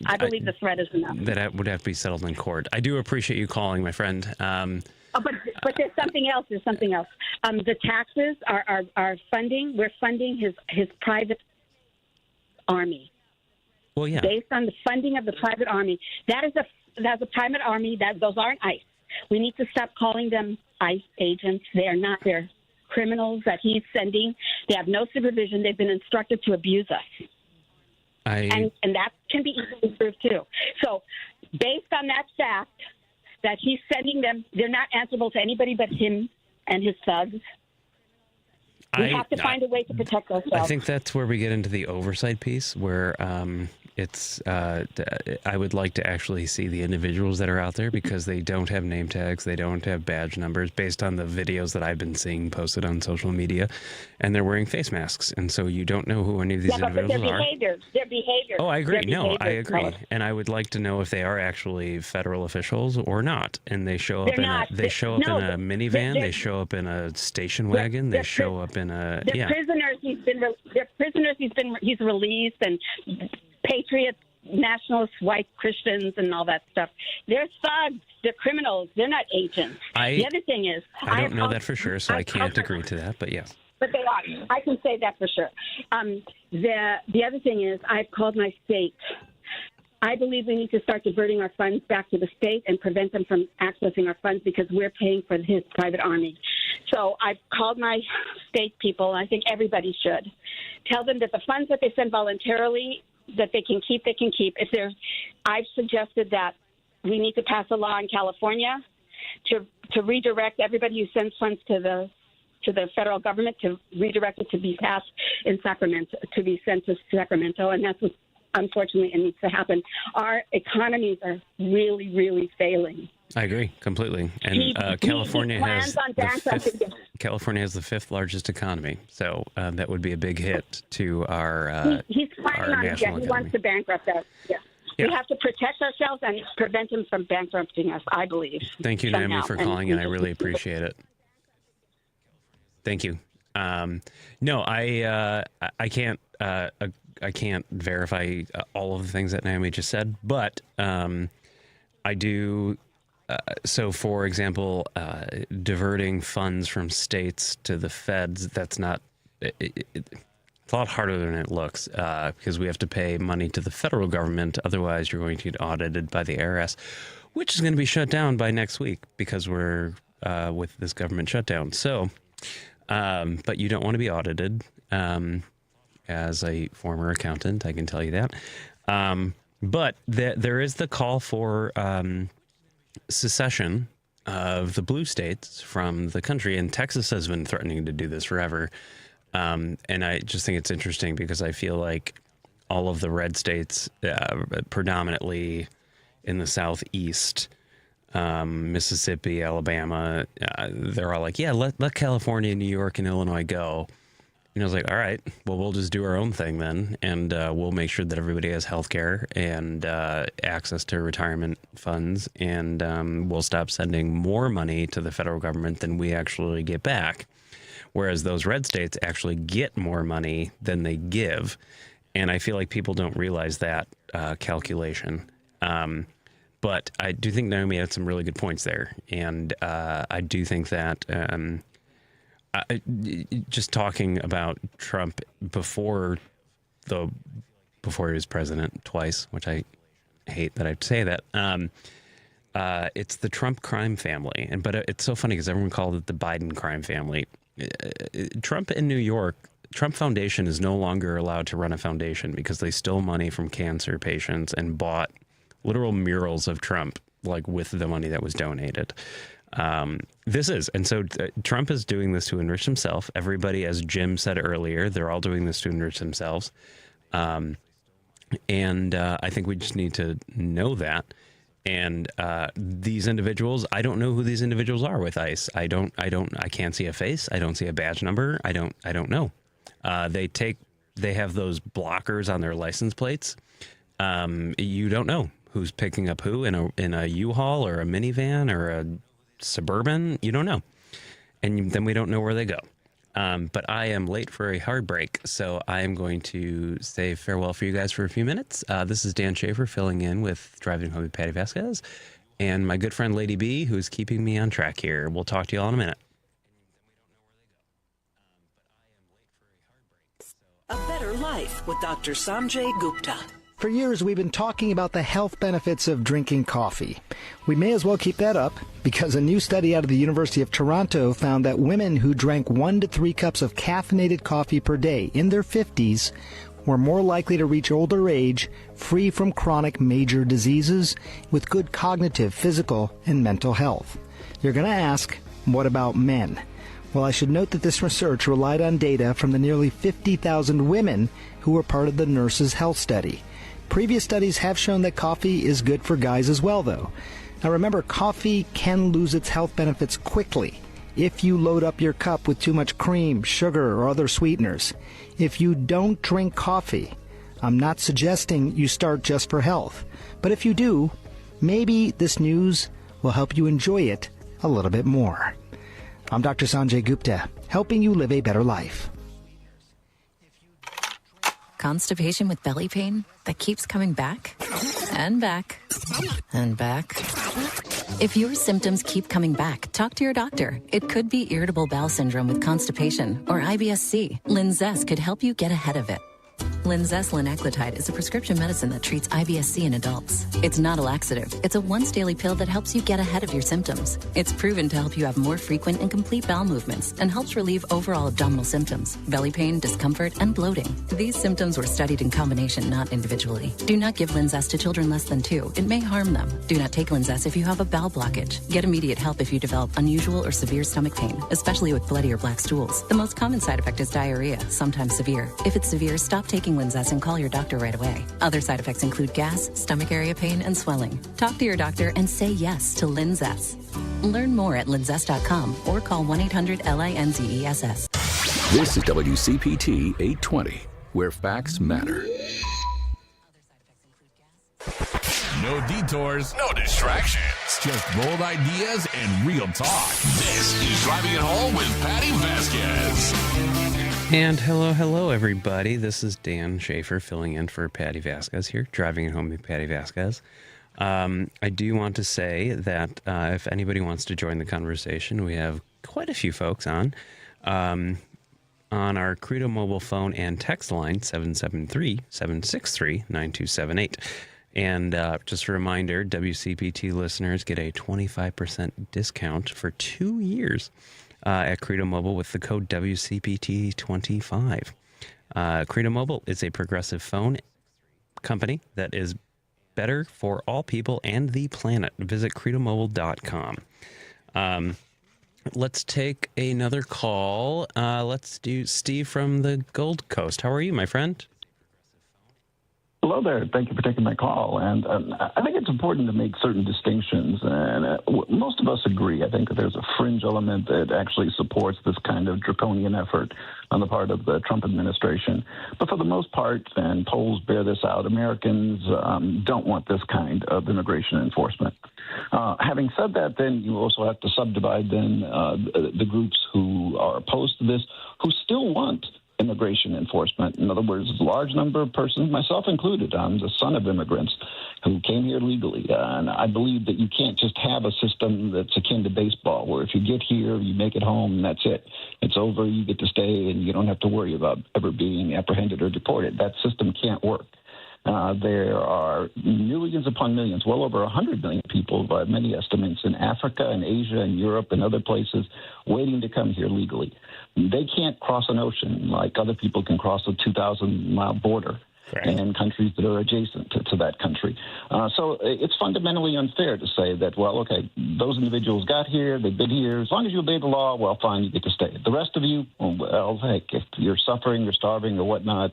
I believe the threat is enough. That would have to be settled in court. I do appreciate you calling, my friend. But there's something else. The taxes are funding. We're funding his private army. Well, yeah. Based on the funding of the private army, that's a private army. Those aren't ICE. We need to stop calling them ICE agents. They are not. They're criminals that he's sending. They have no supervision. They've been instructed to abuse us. And that can be easily proved too. So, based on that fact that he's sending them, they're not answerable to anybody but him and his thugs. We have to find a way to protect ourselves. I think that's where we get into the oversight piece, where I would like to actually see the individuals that are out there, because they don't have name tags, they don't have badge numbers, based on the videos that I've been seeing posted on social media, and they're wearing face masks, and so you don't know who any of these individuals are. Their behavior. Oh, I agree. No, I agree, and I would like to know if they are actually federal officials or not. And they show up in a minivan, they show up in a station wagon, they show up in a prisoners. He's released, and patriots, nationalists, white Christians, and all that stuff. They're thugs. They're criminals. They're not agents. The other thing is, I don't know that for sure, so I can't agree to that. But yes. But they are. I can say that for sure. The other thing is, I've called my state. I believe we need to start diverting our funds back to the state and prevent them from accessing our funds, because we're paying for his private army. So I've called my state people, and I think everybody should. Tell them that the funds that they send voluntarily, that they can keep, I've suggested that we need to pass a law in California to redirect everybody who sends funds to the federal government, to redirect it to be passed in Sacramento, to be sent to Sacramento, and that's what, unfortunately, it needs to happen. Our economies are really, really failing. I agree completely. And California has the fifth largest economy, so that would be a big hit to our he's planning on it. Yeah, he wants to bankrupt us. Yeah. We have to protect ourselves and prevent him from bankrupting us, I believe. Thank you, Naomi, for calling in. I really appreciate it. Thank you. No, I can't verify all of the things that Naomi just said, but I do. So, for example, diverting funds from states to the feds, that's not. It's a lot harder than it looks, because we have to pay money to the federal government. Otherwise, you're going to get audited by the IRS, which is going to be shut down by next week, because we're with this government shutdown. So, but you don't want to be audited. As a former accountant, I can tell you that. But there is the call for secession of the blue states from the country, and Texas has been threatening to do this forever. And I just think it's interesting, because I feel like all of the red states, predominantly in the southeast, Mississippi, Alabama, they're all like, yeah, let California, New York, and Illinois go. And I was like, all right, well, we'll just do our own thing then, and we'll make sure that everybody has health care and access to retirement funds, and we'll stop sending more money to the federal government than we actually get back, whereas those red states actually get more money than they give. And I feel like people don't realize that calculation. But I do think Naomi had some really good points there, and I do think that... just talking about Trump before he was president twice, which I hate that I say that. It's the Trump crime family, but it's so funny because everyone called it the Biden crime family. Trump in New York, Trump Foundation is no longer allowed to run a foundation because they stole money from cancer patients and bought literal murals of Trump, like with the money that was donated. Trump is doing this to enrich himself. Everybody, as Jim said earlier, they're all doing this to enrich themselves. I think we just need to know that. And these individuals, I don't know who these individuals are with ICE. I can't see a face. I don't see a badge number. I don't know. They have those blockers on their license plates. You don't know who's picking up who in a U-Haul or a minivan or a Suburban. You don't know. And then we don't know where they go. But I am late for a hard break, so I am going to say farewell for you guys for a few minutes. This is Dan Schaefer filling in with Driving Home with Patti Vasquez and my good friend Lady B, who's keeping me on track here. We'll talk to you all in a minute. A Better Life with Dr. Sanjay Gupta. For years, we've been talking about the health benefits of drinking coffee. We may as well keep that up, because a new study out of the University of Toronto found that women who drank 1 to 3 cups of caffeinated coffee per day in their 50s were more likely to reach older age free from chronic major diseases with good cognitive, physical, and mental health. You're going to ask, what about men? Well, I should note that this research relied on data from the nearly 50,000 women who were part of the Nurses' Health Study. Previous studies have shown that coffee is good for guys as well, though. Now remember, coffee can lose its health benefits quickly if you load up your cup with too much cream, sugar, or other sweeteners. If you don't drink coffee, I'm not suggesting you start just for health. But if you do, maybe this news will help you enjoy it a little bit more. I'm Dr. Sanjay Gupta, helping you live a better life. Constipation with belly pain that keeps coming back and back and back. If your symptoms keep coming back, talk to your doctor. It could be irritable bowel syndrome with constipation or IBS-C. Linzess could help you get ahead of it. Linzess linaclotide is a prescription medicine that treats IBS-C in adults. It's not a laxative. It's a once-daily pill that helps you get ahead of your symptoms. It's proven to help you have more frequent and complete bowel movements and helps relieve overall abdominal symptoms, belly pain, discomfort, and bloating. These symptoms were studied in combination, not individually. Do not give Linzess to children less than 2. It may harm them. Do not take Linzess if you have a bowel blockage. Get immediate help if you develop unusual or severe stomach pain, especially with bloody or black stools. The most common side effect is diarrhea, sometimes severe. If it's severe, stop taking Linzess and call your doctor right away. Other side effects include gas, stomach area pain, and swelling. Talk to your doctor and say yes to Linzess. Learn more at linzess.com or call 1-800-LINZESS. This is WCPT 820, where facts matter. No detours, no distractions, just bold ideas and real talk. This is Driving It Home with Patti Vasquez. And hello, everybody. This is Dan Schaefer filling in for Patti Vasquez here, Driving It Home with Patti Vasquez. I do want to say that if anybody wants to join the conversation, we have quite a few folks on our Credo mobile phone and text line, 773-763-9278. And just a reminder, WCPT listeners get a 25% discount for 2 years at Credo Mobile with the code WCPT25. Credo Mobile is a progressive phone company that is better for all people and the planet. Visit credomobile.com. Let's take another call. Let's do Steve from the Gold Coast. How are you, my friend? Hello there. Thank you for taking my call. And I think it's important to make certain distinctions. And most of us agree. I think that there's a fringe element that actually supports this kind of draconian effort on the part of the Trump administration. But for the most part, and polls bear this out, Americans don't want this kind of immigration enforcement. Having said that, then you also have to subdivide then the groups who are opposed to this, who still want immigration enforcement. In other words, a large number of persons, myself included, I'm the son of immigrants who came here legally. And I believe that you can't just have a system that's akin to baseball, where if you get here, you make it home, and that's it. It's over, you get to stay, and you don't have to worry about ever being apprehended or deported. That system can't work. There are millions upon millions, well over 100 million people, by many estimates, in Africa and Asia and Europe and other places waiting to come here legally. They can't cross an ocean like other people can cross a 2,000-mile border. Right. And countries that are adjacent to that country. So it's fundamentally unfair to say that, well, okay, those individuals got here, they've been here. As long as you obey the law, well, fine, you get to stay. The rest of you, well, heck, if you're suffering, you're starving or whatnot,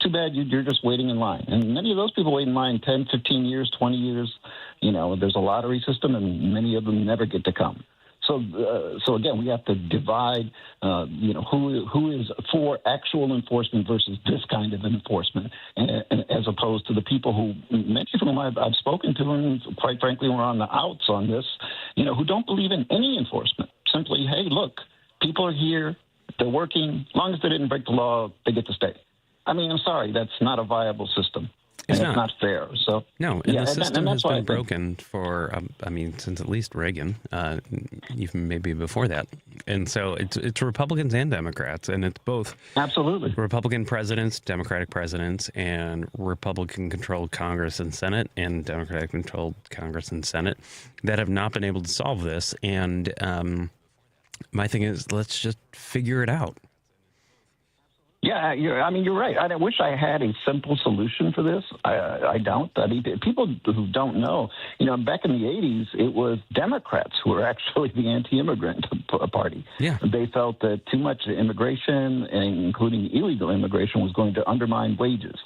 too bad, you're just waiting in line. And many of those people wait in line 10, 15 years, 20 years. You know, there's a lottery system, and many of them never get to come. So again, we have to divide, who is for actual enforcement versus this kind of enforcement, as opposed to the people who, many of whom I've spoken to, and quite frankly, were on the outs on this, who don't believe in any enforcement. Simply, hey, look, people are here, they're working, as long as they didn't break the law, they get to stay. I mean, I'm sorry, that's not a viable system. It's not fair. So no, and the system has been broken for, since at least Reagan, even maybe before that. And so it's Republicans and Democrats, and it's both. Absolutely. Republican presidents, Democratic presidents, and Republican-controlled Congress and Senate, and Democratic-controlled Congress and Senate that have not been able to solve this. And my thing is, let's just figure it out. Yeah, you're right. I wish I had a simple solution for this. I don't. I mean, people who don't know, back in the 80s, it was Democrats who were actually the anti-immigrant party. Yeah. They felt that too much immigration, including illegal immigration, was going to undermine wages.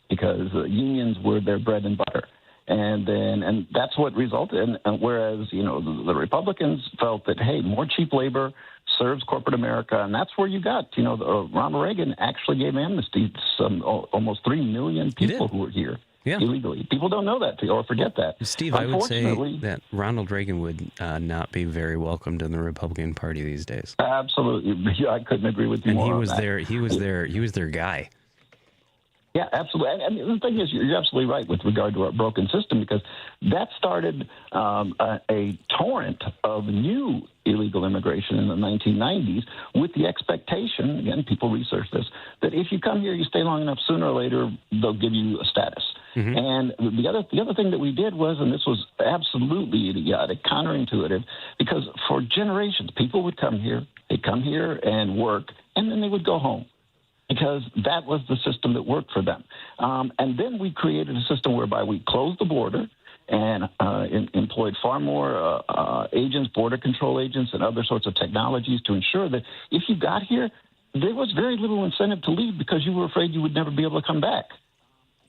because unions were their bread and butter. And that's what resulted in, whereas, the Republicans felt that, hey, more cheap labor serves corporate America, and that's where you got, Ronald Reagan actually gave amnesty to some almost 3 million people who were here illegally. People don't know that or forget that. Steve, I would say that Ronald Reagan would not be very welcomed in the Republican Party these days. Absolutely. Yeah, I couldn't agree with you more. And he was their guy. Yeah, absolutely. And the thing is, you're absolutely right with regard to our broken system, because that started a torrent of new illegal immigration in the 1990s with the expectation, again, people research this, that if you come here, you stay long enough, sooner or later, they'll give you a status. Mm-hmm. And the other thing that we did was, and this was absolutely idiotic, counterintuitive, because for generations, people would come here, they'd come here and work, and then they would go home, because that was the system that worked for them. And then we created a system whereby we closed the border and employed far more agents, border control agents, and other sorts of technologies to ensure that if you got here, there was very little incentive to leave because you were afraid you would never be able to come back.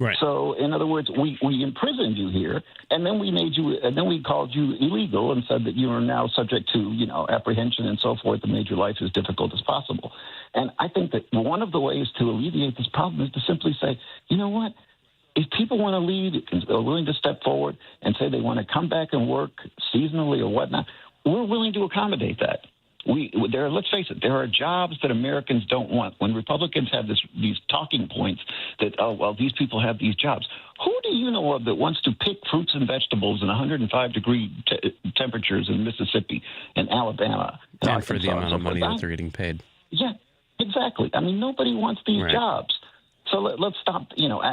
Right. So, in other words, we imprisoned you here, and then we called you illegal and said that you are now subject to, apprehension and so forth, and made your life as difficult as possible. And I think that one of the ways to alleviate this problem is to simply say, you know what? If people want to leave and are willing to step forward and say they want to come back and work seasonally or whatnot, we're willing to accommodate that. Let's face it, there are jobs that Americans don't want. When Republicans have these talking points that, these people have these jobs, who do you know of that wants to pick fruits and vegetables in 105-degree temperatures in Mississippi and Alabama? And for the amount of money that they're getting paid. Yeah, exactly. I mean, nobody wants these jobs. So let's stop,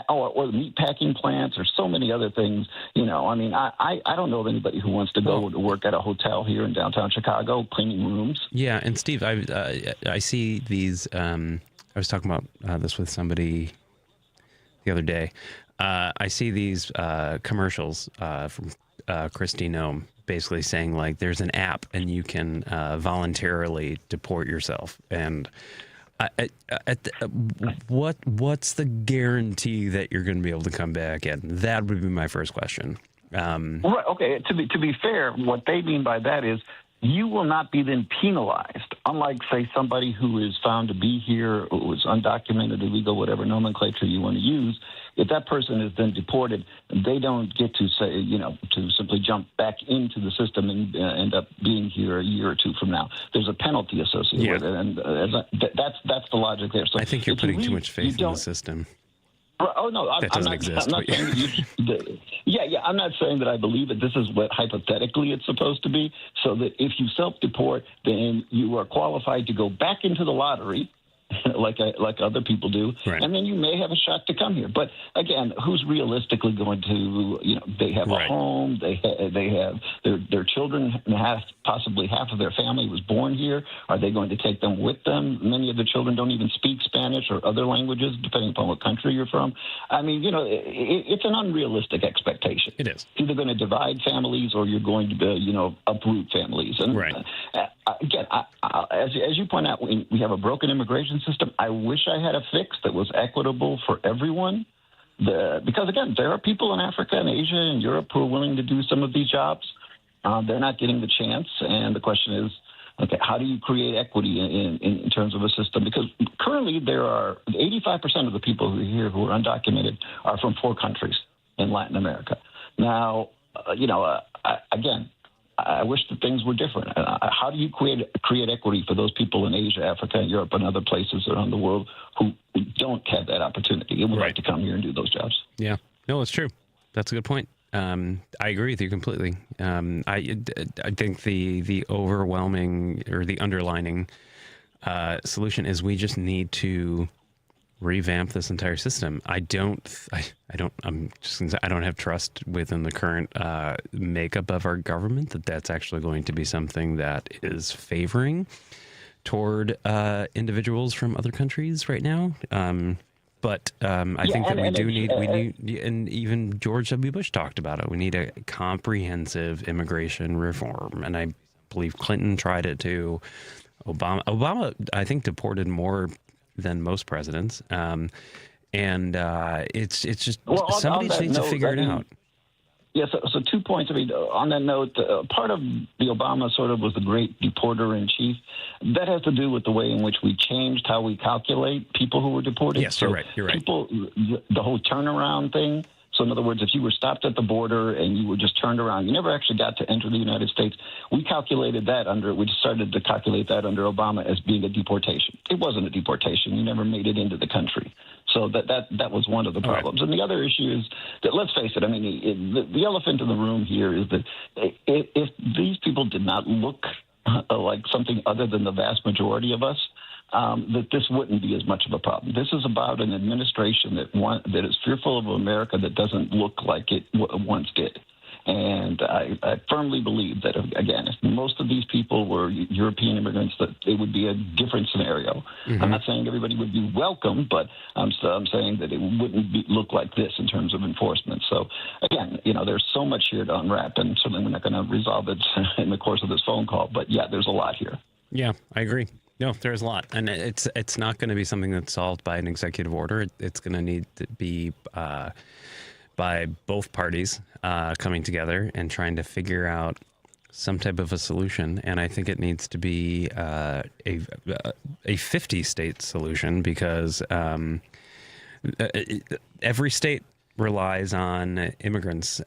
or the meat packing plants or so many other things. I don't know of anybody who wants to go to work at a hotel here in downtown Chicago, cleaning rooms. Yeah, and Steve, I see these, I was talking about this with somebody the other day. I see these commercials from Kristi Noem basically saying, like, there's an app and you can voluntarily deport yourself. And what's the guarantee that you're going to be able to come back in? That would be my first question. Right. Okay. To be fair, what they mean by that is you will not be then penalized, unlike, say, somebody who is found to be here, who is undocumented, illegal, whatever nomenclature you want to use. If that person is then deported, they don't get to say, to simply jump back into the system and end up being here a year or two from now. There's a penalty associated with it, and that's the logic there. So I think you're putting too much faith in the system. Oh no, that doesn't exist. I'm not saying I'm not saying that I believe that this is what hypothetically it's supposed to be. So that if you self-deport, then you are qualified to go back into the lottery, like other people do, and then you may have a shot to come here. But again, who's realistically going to? They have a home. They have their children. Possibly half of their family was born here. Are they going to take them with them? Many of the children don't even speak Spanish or other languages, depending upon what country you're from. I mean, it's an unrealistic expectation. It is either going to divide families or you're going to, uproot families. And again, as you point out, we have a broken immigration system. I wish I had a fix that was equitable for everyone. Because, again, there are people in Africa and Asia and Europe who are willing to do some of these jobs. They're not getting the chance. And the question is, okay, how do you create equity in terms of a system? Because currently there are 85% of the people who are here who are undocumented are from 4 countries in Latin America. Now, again, I wish that things were different. How do you create equity for those people in Asia, Africa, and Europe, and other places around the world who don't have that opportunity and would like to come here and do those jobs? Yeah, no, it's true. That's a good point. I agree with you completely. I think the overwhelming or the underlining solution is we just need to revamp this entire system. I don't have trust within the current makeup of our government that's actually going to be something that is favoring toward individuals from other countries right now. But I think that we need, and even George W. Bush talked about it. We need a comprehensive immigration reform, and I believe Clinton tried it too. Obama, I think, deported more than most presidents. And And it's just on somebody just needs to figure it out. Yeah, so 2 points. I mean, on that note, part of the Obama sort of was the great deporter-in-chief. That has to do with the way in which we changed how we calculate people who were deported. Yes, you're right. People, the whole turnaround thing. So in other words, if you were stopped at the border and you were just turned around, you never actually got to enter the United States. We calculated that we started to calculate that under Obama as being a deportation. It wasn't a deportation. You never made it into the country. So that was one of the problems. Right. And the other issue is that, let's face it, I mean, the elephant in the room here is that if these people did not look like something other than the vast majority of us, that this wouldn't be as much of a problem. This is about an administration that is fearful of America that doesn't look like it once did. And I firmly believe that, again, if most of these people were European immigrants, that it would be a different scenario. Mm-hmm. I'm not saying everybody would be welcome, but I'm saying that it wouldn't look like this in terms of enforcement. So, again, there's so much here to unwrap, and certainly we're not going to resolve it in the course of this phone call. But, yeah, there's a lot here. Yeah, I agree. No, there's a lot. And it's not going to be something that's solved by an executive order. It's going to need to be by both parties coming together and trying to figure out some type of a solution. And I think it needs to be a 50-state solution because every state relies on immigrants,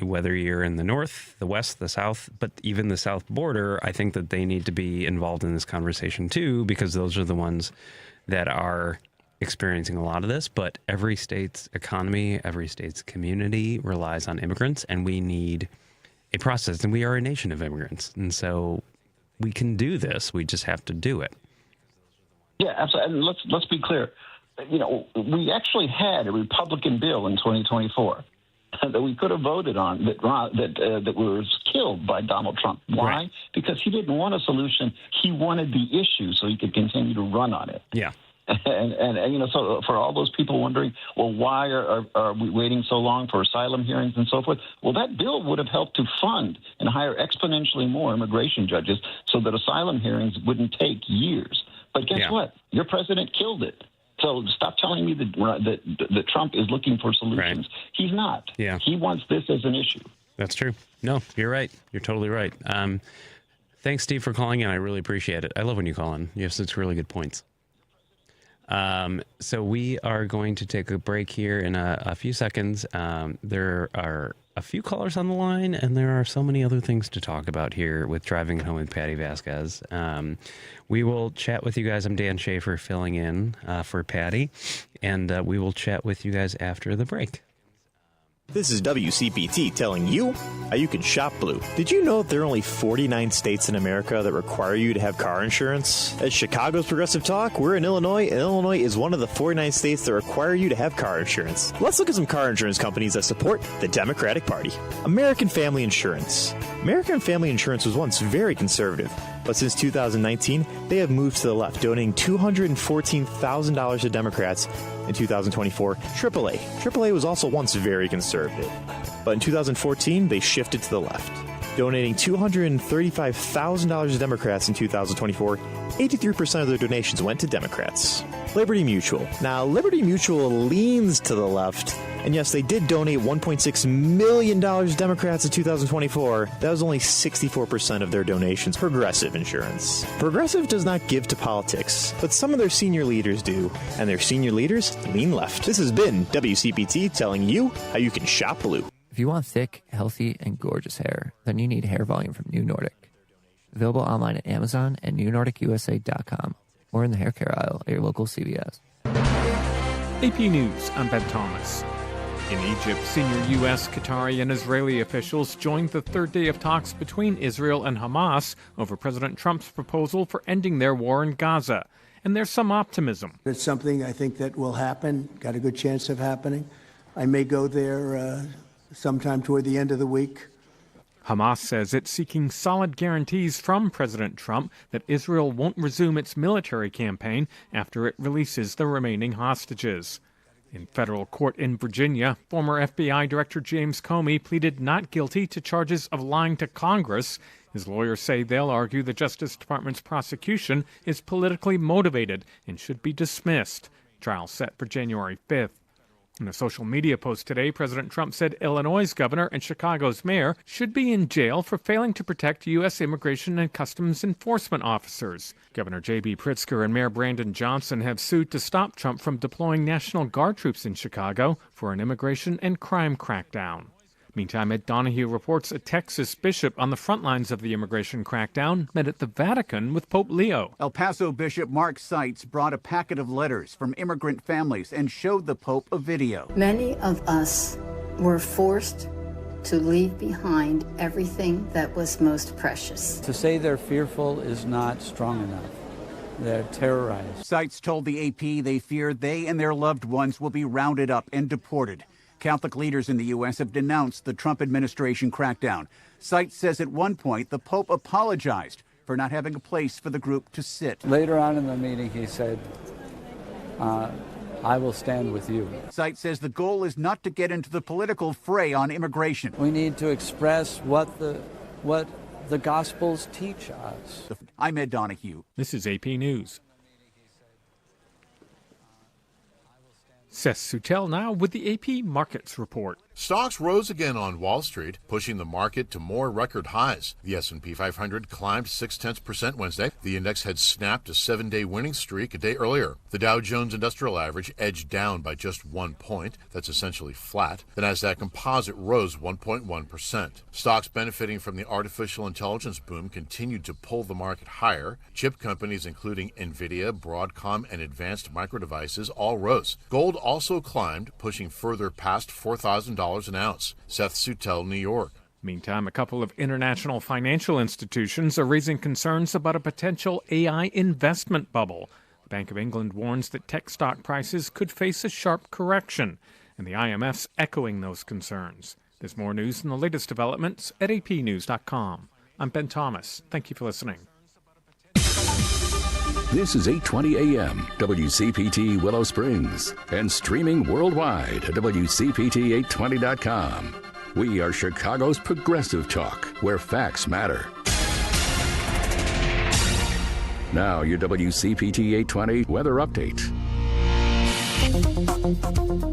whether you're in the north, the west, the south, but even the south border. I think that they need to be involved in this conversation too, because those are the ones that are experiencing a lot of this. But every state's economy, every state's community relies on immigrants, and we need a process. And we are a nation of immigrants, and so we can do this. We just have to do it. Yeah, absolutely. And let's be clear. We actually had a Republican bill in 2024 that we could have voted on that was killed by Donald Trump. Why? Right. Because he didn't want a solution. He wanted the issue so he could continue to run on it. Yeah. And so for all those people wondering, well, why are we waiting so long for asylum hearings and so forth? Well, that bill would have helped to fund and hire exponentially more immigration judges so that asylum hearings wouldn't take years. But guess what? Your president killed it. So stop telling me that Trump is looking for solutions. Right. He's not. Yeah. He wants this as an issue. That's true. No, you're right. You're totally right. Thanks, Steve, for calling in. I really appreciate it. I love when you call in. You have such really good points. So we are going to take a break here in a few seconds. There are a few callers on the line, and there are so many other things to talk about here with Driving Home with Patti Vasquez. We will chat with you guys. I'm Dan Schaefer filling in for Patti, and we will chat with you guys after the break. This is WCPT telling you how you can shop blue. Did you know that there are only 49 states in America that require you to have car insurance? At Chicago's Progressive Talk, we're in Illinois, and Illinois is one of the 49 states that require you to have car insurance. Let's look at some car insurance companies that support the Democratic Party. American Family Insurance. American Family Insurance was once very conservative, but since 2019, they have moved to the left, donating $214,000 to Democrats. In 2024, AAA. AAA was also once very conservative, but in 2014, they shifted to the left, donating $235,000 to Democrats in 2024. 83% of their donations went to Democrats. Liberty Mutual. Now, Liberty Mutual leans to the left, and yes, they did donate $1.6 million to Democrats in 2024. That was only 64% of their donations. Progressive Insurance. Progressive does not give to politics, but some of their senior leaders do, and their senior leaders lean left. This has been WCPT telling you how you can shop blue. If you want thick, healthy, and gorgeous hair, then you need Hair Volume from New Nordic. Available online at Amazon and newnordicusa.com or in the hair care aisle at your local CVS. AP News, I'm Ben Thomas. In Egypt, senior U.S., Qatari, and Israeli officials joined the third day of talks between Israel and Hamas over President Trump's proposal for ending their war in Gaza. And there's some optimism. It's something I think that will happen, got a good chance of happening. I may go there sometime toward the end of the week. Hamas says it's seeking solid guarantees from President Trump that Israel won't resume its military campaign after it releases the remaining hostages. In federal court in Virginia, former FBI Director James Comey pleaded not guilty to charges of lying to Congress. His lawyers say they'll argue the Justice Department's prosecution is politically motivated and should be dismissed. Trial set for January 5th. In a social media post today, President Trump said Illinois' governor and Chicago's mayor should be in jail for failing to protect U.S. immigration and customs enforcement officers. Governor J.B. Pritzker and Mayor Brandon Johnson have sued to stop Trump from deploying National Guard troops in Chicago for an immigration and crime crackdown. Meantime, Ed Donahue reports a Texas bishop on the front lines of the immigration crackdown met at the Vatican with Pope Leo. El Paso Bishop Mark Seitz brought a packet of letters from immigrant families and showed the Pope a video. Many of us were forced to leave behind everything that was most precious. To say they're fearful is not strong enough. They're terrorized. Seitz told the AP they fear they and their loved ones will be rounded up and deported. Catholic leaders in the U.S. have denounced the Trump administration crackdown. Seitz says at one point the Pope apologized for not having a place for the group to sit. Later on in the meeting, he said, I will stand with you. Seitz says the goal is not to get into the political fray on immigration. We need to express what the Gospels teach us. I'm Ed Donahue. This is AP News. Seth Sutel now with the AP Markets Report. Stocks rose again on Wall Street, pushing the market to more record highs. The S&P 500 climbed 0.6% Wednesday. The index had snapped a 7-day winning streak a day earlier. The Dow Jones Industrial Average edged down by just 1 point. That's essentially flat. The Nasdaq Composite rose 1.1%. Stocks benefiting from the artificial intelligence boom continued to pull the market higher. Chip companies including NVIDIA, Broadcom, and Advanced Micro Devices all rose. Gold also climbed, pushing further past $4,000 an ounce. Seth Sutel, New York. Meantime, a couple of international financial institutions are raising concerns about a potential AI investment bubble. The Bank of England warns that tech stock prices could face a sharp correction, and the IMF's echoing those concerns. There's more news and the latest developments at apnews.com. I'm Ben Thomas. Thank you for listening. This is 8:20 a.m. WCPT Willow Springs and streaming worldwide at WCPT820.com. We are Chicago's progressive talk, where facts matter. Now your WCPT 820 weather update.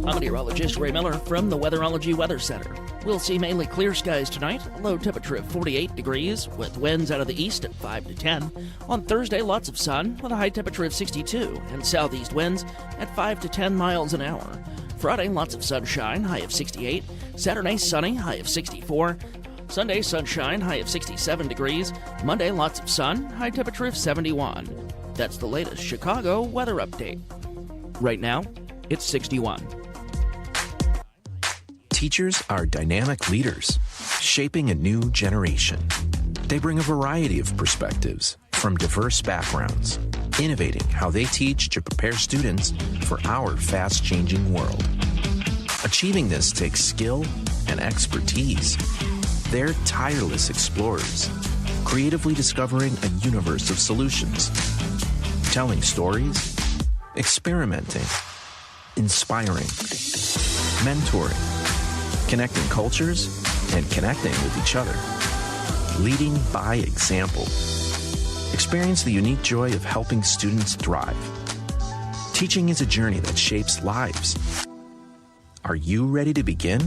I'm meteorologist Ray Miller from the Weatherology Weather Center. We'll see mainly clear skies tonight, low temperature of 48 degrees, with winds out of the east at 5 to 10. On Thursday, lots of sun, with a high temperature of 62, and southeast winds at 5 to 10 miles an hour. Friday, lots of sunshine, high of 68. Saturday, sunny, high of 64. Sunday, sunshine, high of 67 degrees. Monday, lots of sun, high temperature of 71. That's the latest Chicago weather update. Right now, it's 61. Teachers are dynamic leaders, shaping a new generation. They bring a variety of perspectives from diverse backgrounds, innovating how they teach to prepare students for our fast-changing world. Achieving this takes skill and expertise. They're tireless explorers, creatively discovering a universe of solutions, telling stories, experimenting, inspiring, mentoring, connecting cultures, and connecting with each other. Leading by example. Experience the unique joy of helping students thrive. Teaching is a journey that shapes lives. Are you ready to begin?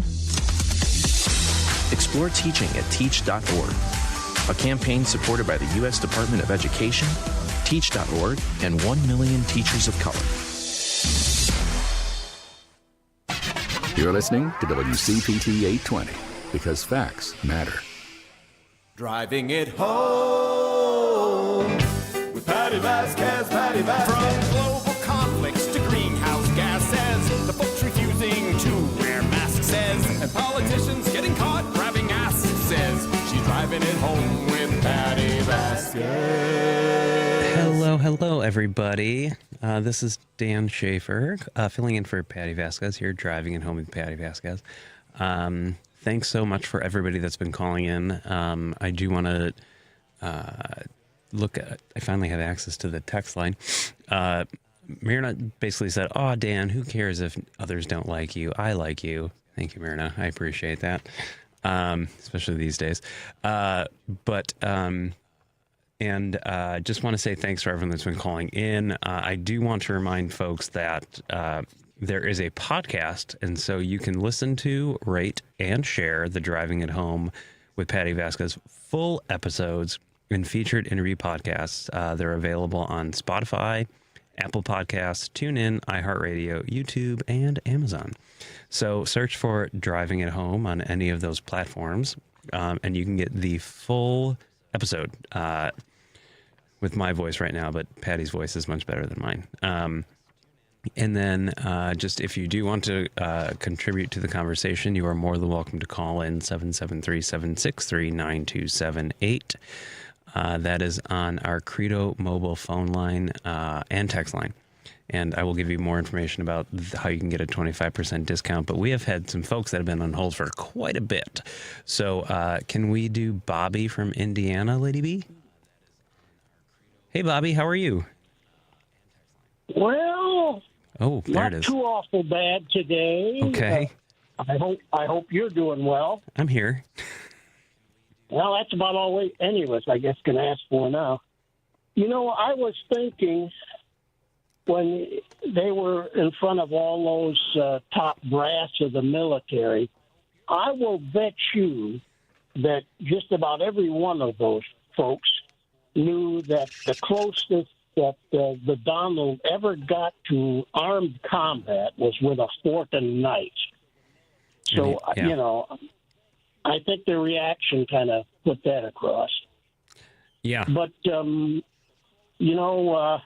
Explore teaching at teach.org, a campaign supported by the U.S. Department of Education, Teach.org, and 1 million teachers of color. You're listening to WCPT 820 because facts matter. Driving it home with Patti Vasquez, Patti Vasquez. From global conflicts to greenhouse gases, the folks refusing to wear masks says, and politicians getting caught grabbing ass says, she's driving it home with Patti Vasquez. Hello, everybody. This is Dan Schaefer, filling in for Patti Vasquez here, driving it home with Patti Vasquez. Thanks so much for everybody that's been calling in. I do want to look at, I finally have access to the text line. Myrna basically said, "Oh, Dan, who cares if others don't like you? I like you." Thank you, Myrna. I appreciate that, especially these days. But And just want to say thanks for everyone that's been calling in. I do want to remind folks that there is a podcast, and so you can listen to, rate, and share the Driving It Home with Patti Vasquez full episodes and featured interview podcasts. They're available on Spotify, Apple Podcasts, TuneIn, iHeartRadio, YouTube, and Amazon. So search for Driving It Home on any of those platforms, and you can get the full episode with my voice right now, but Patty's voice is much better than mine. And then just if you do want to contribute to the conversation, you are more than welcome to call in 773-763-9278. That is on our Credo mobile phone line and text line. And I will give you more information about how you can get a 25% discount. But we have had some folks that have been on hold for quite a bit. So can we do Bobby from Indiana, Lady B? Hey, Bobby, how are you? Well, there not it is. too awful bad today. Okay. I hope you're doing well. I'm here. Well, that's about all any of us, I guess, can ask for now. You know, I was thinking when they were in front of all those top brass of the military, I will bet you that just about every one of those folks knew that the closest that the Donald ever got to armed combat was with a fork and knife. So, Yeah. you know, I think the reaction kind of put that across. Yeah. But, you know,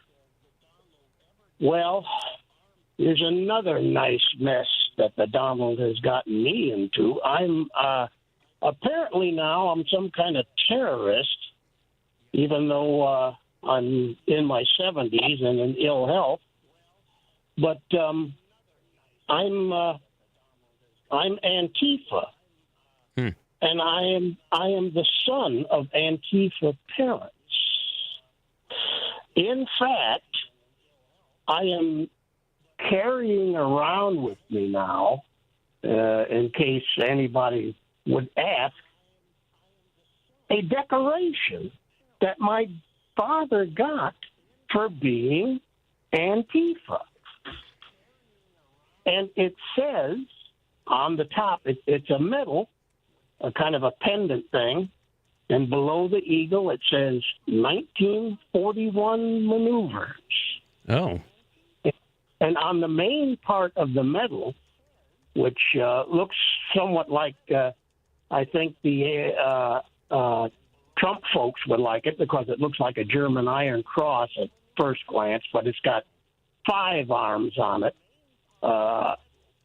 well, there's another nice mess that the Donald has gotten me into. I'm apparently now I'm some kind of terrorist, even though I'm in my 70s and in ill health. But I'm Antifa. And I am the son of Antifa parents. In fact, I am carrying around with me now, in case anybody would ask, a decoration that my father got for being Antifa. And it says on the top, it's a medal, a kind of a pendant thing, and below the eagle it says 1941 maneuvers. Oh. And on the main part of the medal, which looks somewhat like, I think the Trump folks would like it because it looks like a German Iron Cross at first glance, but it's got 5 arms on it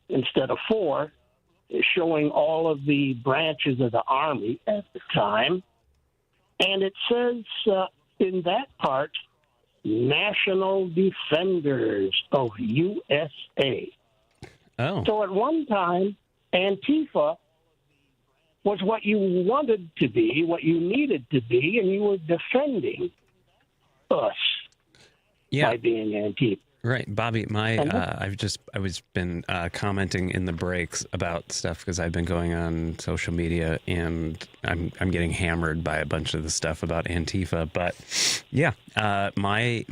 instead of 4, showing all of the branches of the Army at the time. And it says in that part, National Defenders of USA. Oh. So at one time, Antifa was what you wanted to be, what you needed to be, and you were defending us by being Antifa. Right, Bobby. I was been commenting in the breaks about stuff because I've been going on social media and I'm getting hammered by a bunch of the stuff about Antifa. But yeah, my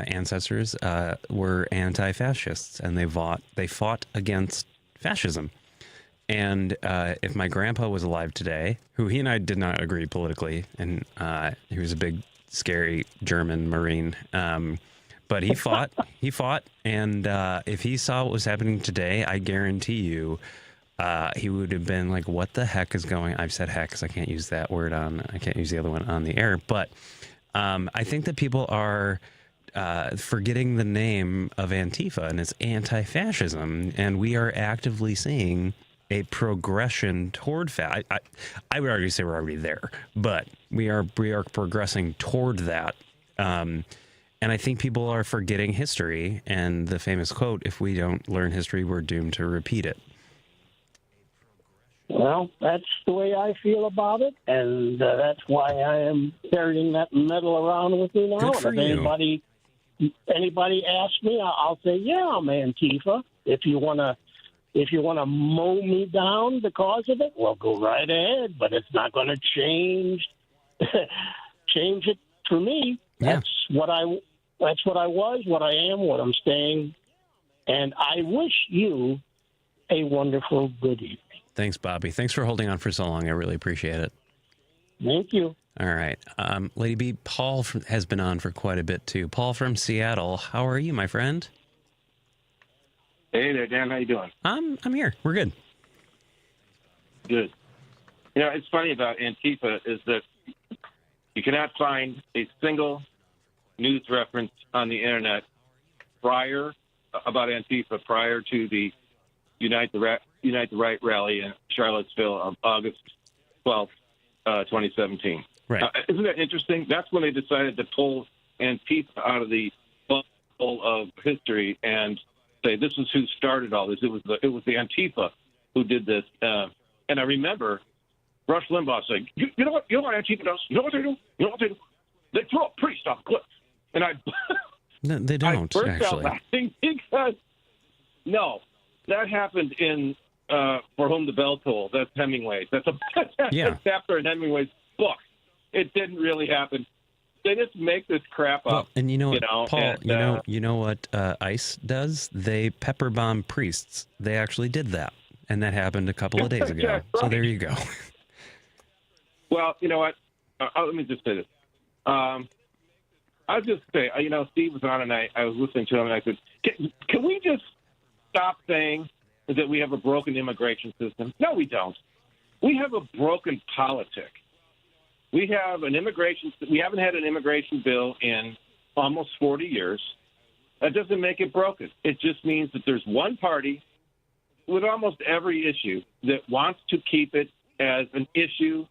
ancestors were anti-fascists and they fought against fascism. And if my grandpa was alive today, who he and I did not agree politically, and he was a big, scary German Marine. But he fought, and if he saw what was happening today, I guarantee you he would have been like, what the heck is going on? I've said heck because I can't use that word I can't use the other one on the air. But I think that people are forgetting the name of Antifa, and it's anti-fascism, and we are actively seeing a progression toward I would argue say we're already there, but we are progressing toward that. And I think people are forgetting history and the famous quote, if we don't learn history, we're doomed to repeat it. Well, that's the way I feel about it, and that's why I am carrying that medal around with me now. Good for And if anybody asks me, I'll say, yeah, I'm Antifa. If you want to mow me down because of it, well, go right ahead, but it's not going to change it for me, that's what I was, what I am, what I'm staying. And I wish you a wonderful good evening. Thanks, Bobby. Thanks for holding on for so long. I really appreciate it. Thank you. All right. Lady B, Paul has been on for quite a bit, too. Paul from Seattle. How are you, my friend? Hey there, Dan. How you doing? I'm here. We're good. Good. You know, it's funny about Antifa is that you cannot find a single news reference on the internet about Antifa prior to the Unite the Right rally in Charlottesville on August 12th, 2017. Right. Isn't that interesting? That's when they decided to pull Antifa out of the bubble of history and say this is who started all this. It was the Antifa who did this. And I remember Rush Limbaugh saying, "You know what? You know what Antifa does? You know what they do? You know what they do? They throw a priest off a cliff." And No, they don't, I burst actually. out laughing because that happened in For Whom the Bell Tolls. That's Hemingway's. That's a chapter in Hemingway's book. It didn't really happen. They just make this crap up. And you know, Paul, and, you know what ICE does? They pepper bomb priests. They actually did that, and that happened a couple of days ago. Right. So there you go. Well, you know what? Let me just say this. I'll just say, Steve was on, and I was listening to him, and I said, can we just stop saying that we have a broken immigration system? No, we don't. We have a broken politic. We have we haven't had an immigration bill in almost 40 years. That doesn't make it broken. It just means that there's one party with almost every issue that wants to keep it as an issue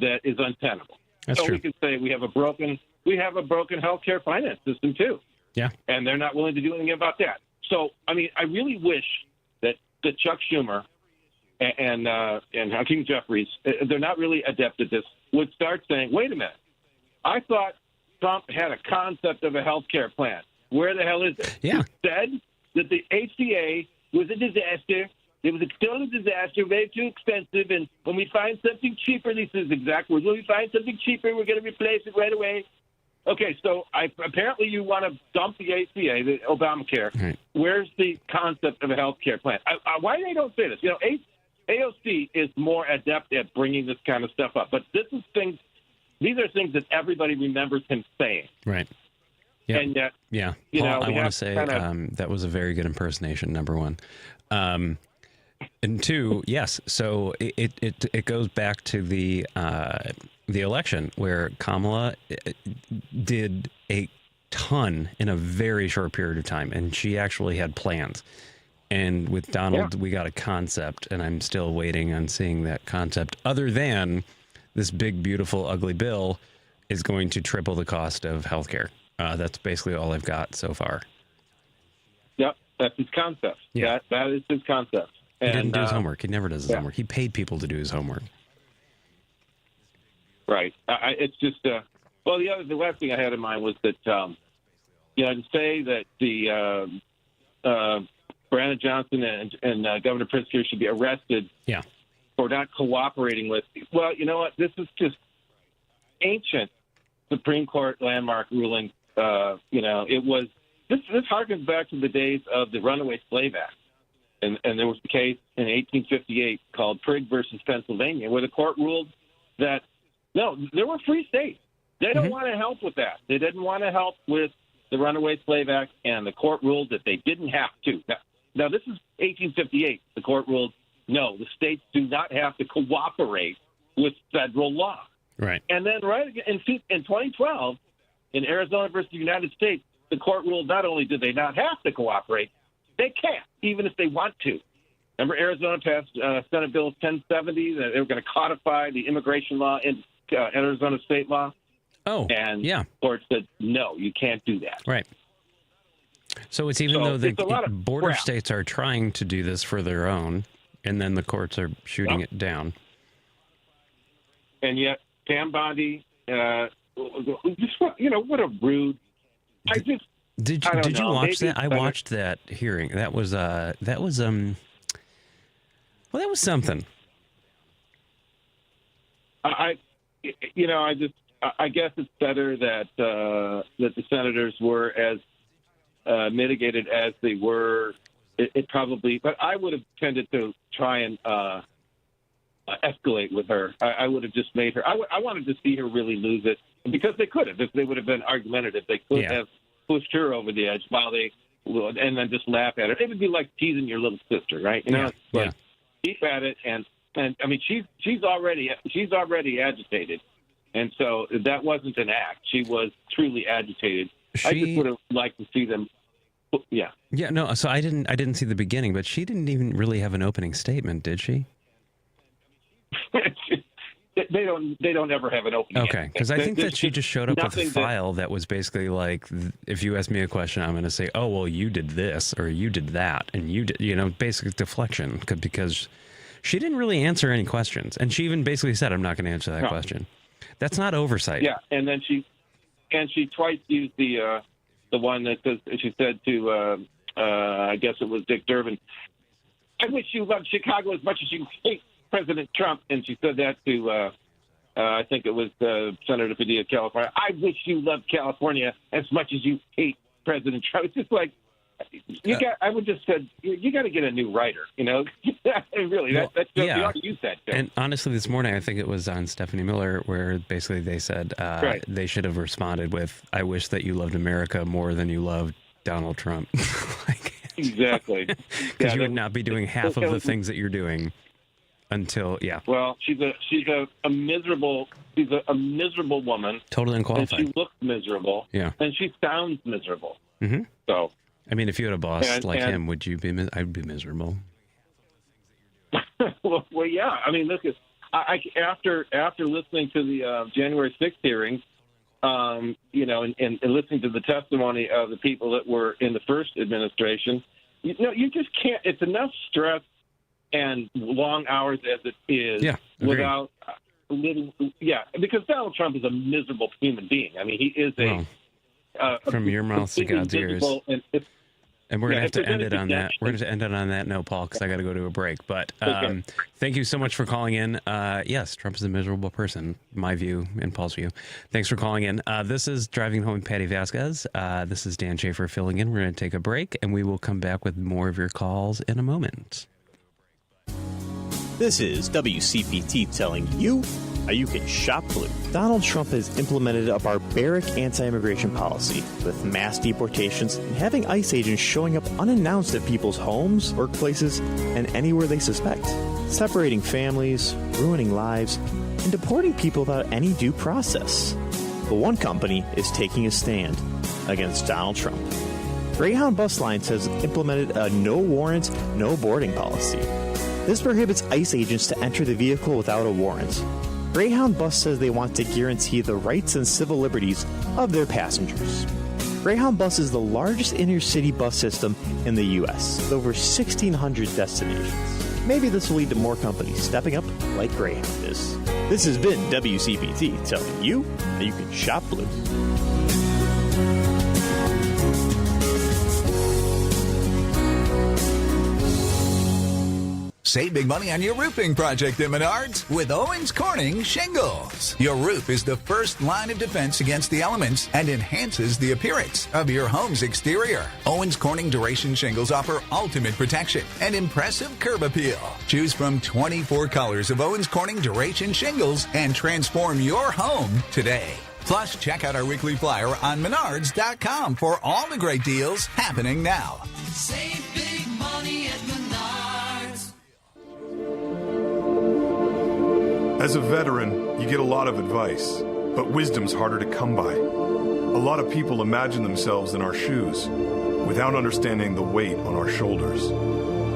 that is untenable. That's so true. We can say we have a broken healthcare finance system too. Yeah. And they're not willing to do anything about that. So, I mean, I really wish that Chuck Schumer and Hakeem Jeffries, they're not really adept at this, would start saying, wait a minute, I thought Trump had a concept of a health care plan. Where the hell is it? Yeah. He said that the HCA was a disaster. It was a total disaster, way too expensive, and when we find something cheaper, this is exact words, when we find something cheaper, we're going to replace it right away. Okay, so apparently you want to dump the ACA, the Obamacare. Right. Where's the concept of a health care plan? Why they don't say this? AOC is more adept at bringing this kind of stuff up, but these are things that everybody remembers him saying. Right. Yep. And yet, yeah. Paul, I want to say that was a very good impersonation, number one. And two, yes. So it goes back to the election where Kamala did a ton in a very short period of time, and she actually had plans. And with Donald, we got a concept, and I'm still waiting on seeing that concept. Other than this big, beautiful, ugly bill is going to triple the cost of healthcare. That's basically all I've got so far. Yep, that's his concept. Yeah, that is his concept. He didn't do his homework. He never does his homework. He paid people to do his homework. Right. It's just the last thing I had in mind was that to say that the Brandon Johnson and Governor Pritzker should be arrested for not cooperating with. Well, you know what? This is just ancient Supreme Court landmark ruling. It was this harkens back to the days of the Runaway Slave Act. And there was a case in 1858 called Prigg versus Pennsylvania where the court ruled that, no, there were free states. They don't want to help with that. They didn't want to help with the Runaway Slave Act, and the court ruled that they didn't have to. Now this is 1858. The court ruled, no, the states do not have to cooperate with federal law. Right. And then in 2012, in Arizona versus the United States, the court ruled not only did they not have to cooperate, they can't, even if they want to. Remember, Arizona passed Senate Bill 1070. They were going to codify the immigration law in Arizona state law. Oh, and the court said, no, you can't do that. Right. So it's though the border states are trying to do this for their own, and then the courts are shooting it down. And yet, Pam Bondi, what a rude. Did you watch that? I watched that hearing. That was something. I guess it's better that the senators were as mitigated as they were. It probably, but I would have tended to try and escalate with her. I would have just made her. I wanted to see her really lose it, because they could have. If they would have been argumentative, they could have pushed her over the edge while they would, and then just laugh at her. It would be like teasing your little sister, right? You know, like, keep at it, and I mean, she's already agitated, and so that wasn't an act. She was truly agitated. I just would have liked to see them. Yeah. No. So I didn't see the beginning, but she didn't even really have an opening statement, did she? They don't ever have an opening. Okay, because I think that she just showed up with a file that was basically like, if you ask me a question, I'm going to say, oh, well, you did this or you did that, and you did, basic deflection, because she didn't really answer any questions, and she even basically said, I'm not going to answer that question. That's not oversight. Yeah, and then she twice used the one that says, she said to I guess it was Dick Durbin, I wish you loved Chicago as much as you hate President Trump, and she said that to I think it was Senator Padilla of California. I wish you loved California as much as you hate President Trump. It's just like I would just said you got to get a new writer. Really, that's you ought to use that. And honestly, this morning I think it was on Stephanie Miller where basically they said they should have responded with, "I wish that you loved America more than you loved Donald Trump." Exactly, because you would not be doing half of the things that you're doing. Until well, she's a miserable woman. Totally unqualified. And she looks miseral. Yeah. And she sounds miserable. Mm-hmm. So, I mean, if you had a boss like him, would you be? I'd be miserable. well, yeah. I mean, look, after listening to the January 6th hearings, and listening to the testimony of the people that were in the first administration, you just can't. It's enough stress and long hours as it is without living. Yeah, because Donald Trump is a miserable human being. I mean, he is from your mouth to God's ears. And we're going to have to end it on that. We're going to end it on that note, Paul, because I got to go to a break. But thank you so much for calling in. Yes, Trump is a miserable person, my view and Paul's view. Thanks for calling in. This is Driving Home with Patti Vasquez. This is Dan Schaefer filling in. We're going to take a break, and we will come back with more of your calls in a moment. This is WCPT telling you how you can shop blue. Donald Trump has implemented a barbaric anti-immigration policy with mass deportations and having ICE agents showing up unannounced at people's homes, workplaces, and anywhere they suspect, separating families, ruining lives, and deporting people without any due process. But one company is taking a stand against Donald Trump. Greyhound Bus Lines has implemented a no warrant, no boarding policy. This prohibits ICE agents to enter the vehicle without a warrant. Greyhound Bus says they want to guarantee the rights and civil liberties of their passengers. Greyhound Bus is the largest inner-city bus system in the U.S., with over 1,600 destinations. Maybe this will lead to more companies stepping up like Greyhound is. This has been WCPT telling you how you can shop blue. Save big money on your roofing project at Menards with Owens Corning Shingles. Your roof is the first line of defense against the elements and enhances the appearance of your home's exterior. Owens Corning Duration Shingles offer ultimate protection and impressive curb appeal. Choose from 24 colors of Owens Corning Duration Shingles and transform your home today. Plus, check out our weekly flyer on Menards.com for all the great deals happening now. Save big money at Menards. As a veteran, you get a lot of advice, but wisdom's harder to come by. A lot of people imagine themselves in our shoes without understanding the weight on our shoulders.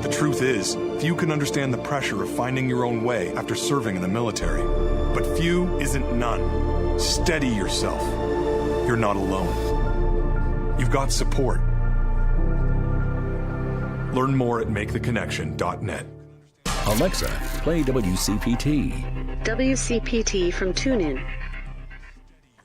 The truth is, few can understand the pressure of finding your own way after serving in the military. But few isn't none. Steady yourself. You're not alone. You've got support. Learn more at maketheconnection.net. Alexa, play WCPT. WCPT from TuneIn.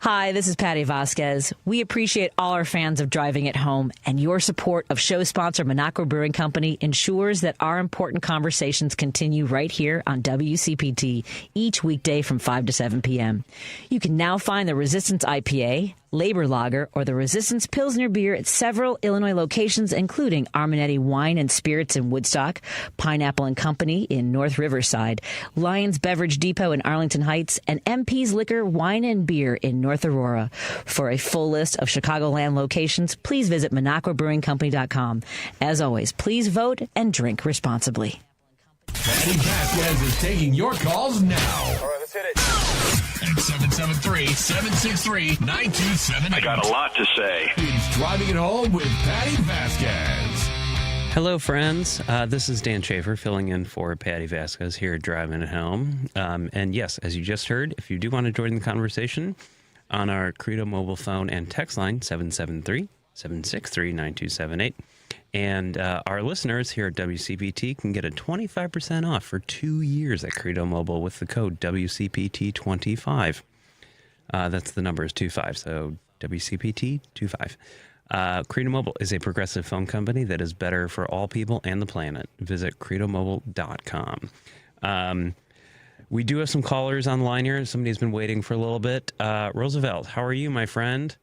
Hi, this is Patti Vasquez. We appreciate all our fans of Driving It Home, and your support of show sponsor Minocqua Brewing Company ensures that our important conversations continue right here on WCPT each weekday from 5 to 7 p.m. You can now find the Resistance IPA, Labor Lager, or the Resistance Pilsner beer at several Illinois locations, including Arminetti Wine and Spirits in Woodstock, Pineapple and Company in North Riverside, Lions Beverage Depot in Arlington Heights, and MP's Liquor, Wine, and Beer in North Aurora. For a full list of Chicagoland locations, please visit MinocquaBrewingCompany.com. As always, please vote and drink responsibly. Patti Vasquez is taking your calls now. All right, let's hit it. At 773-763-9278. I got a lot to say. It's Driving It Home with Patti Vasquez. Hello, friends. This is Dan Schaefer filling in for Patti Vasquez here at Driving It Home. And yes, as you just heard, if you do want to join the conversation on our Credo mobile phone and text line, 773-763-9278. And our listeners here at WCPT can get a 25% off for 2 years at Credo Mobile with the code WCPT25. That's the number is 25, so WCPT25. Credo Mobile is a progressive phone company that is better for all people and the planet. Visit credomobile.com. We do have some callers on the line here. Somebody's been waiting for a little bit. Roosevelt, how are you, my friend?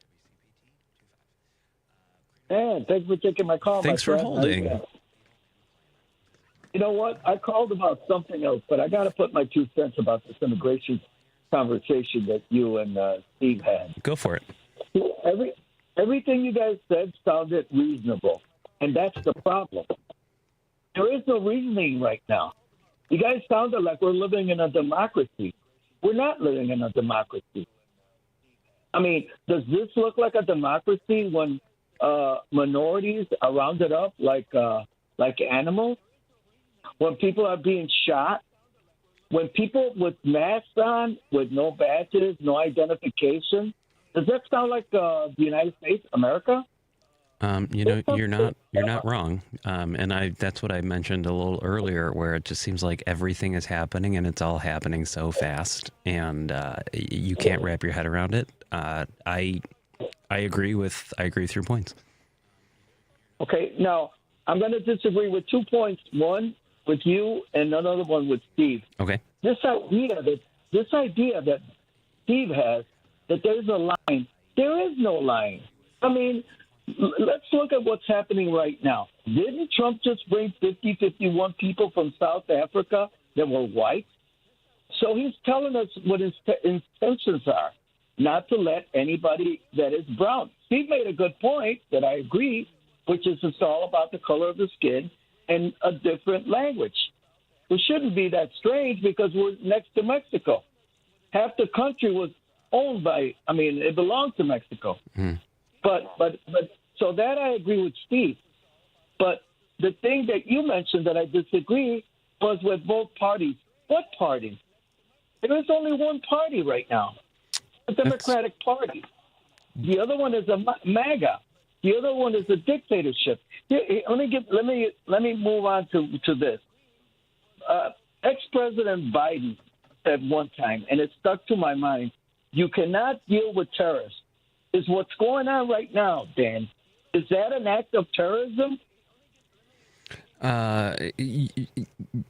Man, thanks for taking my call. Thanks for holding. You know what? I called about something else, but I got to put my 2 cents about this immigration conversation that you and Steve had. Go for it. Everything you guys said sounded reasonable, and that's the problem. There is no reasoning right now. You guys sounded like we're living in a democracy. We're not living in a democracy. I mean, does this look like a democracy when minorities are rounded up like animals? When people are being shot? When people with masks on, with no badges, no identification? Does that sound like the United States, America? You're not wrong. And that's what I mentioned a little earlier, where it just seems like everything is happening and it's all happening so fast, and you can't wrap your head around it. I agree with your points. Okay, now I'm going to disagree with 2 points. One with you, and another one with Steve. Okay. This idea that Steve has, that there's a line. There is no line. I mean, let's look at what's happening right now. Didn't Trump just bring 51 people from South Africa that were white? So he's telling us what his intentions are, not to let anybody that is brown. Steve made a good point that I agree, which is it's all about the color of the skin and a different language. It shouldn't be that strange because we're next to Mexico. Half the country was owned by, it belonged to Mexico. But so that I agree with Steve. But the thing that you mentioned that I disagree was with both parties. What party? There is only one party right now, the Democratic Party. The other one is a MAGA. The other one is a dictatorship. Let me move on to this. Ex-President Biden said one time, and it stuck to my mind, you cannot deal with terrorists. Is what's going on right now, Dan, is that an act of terrorism?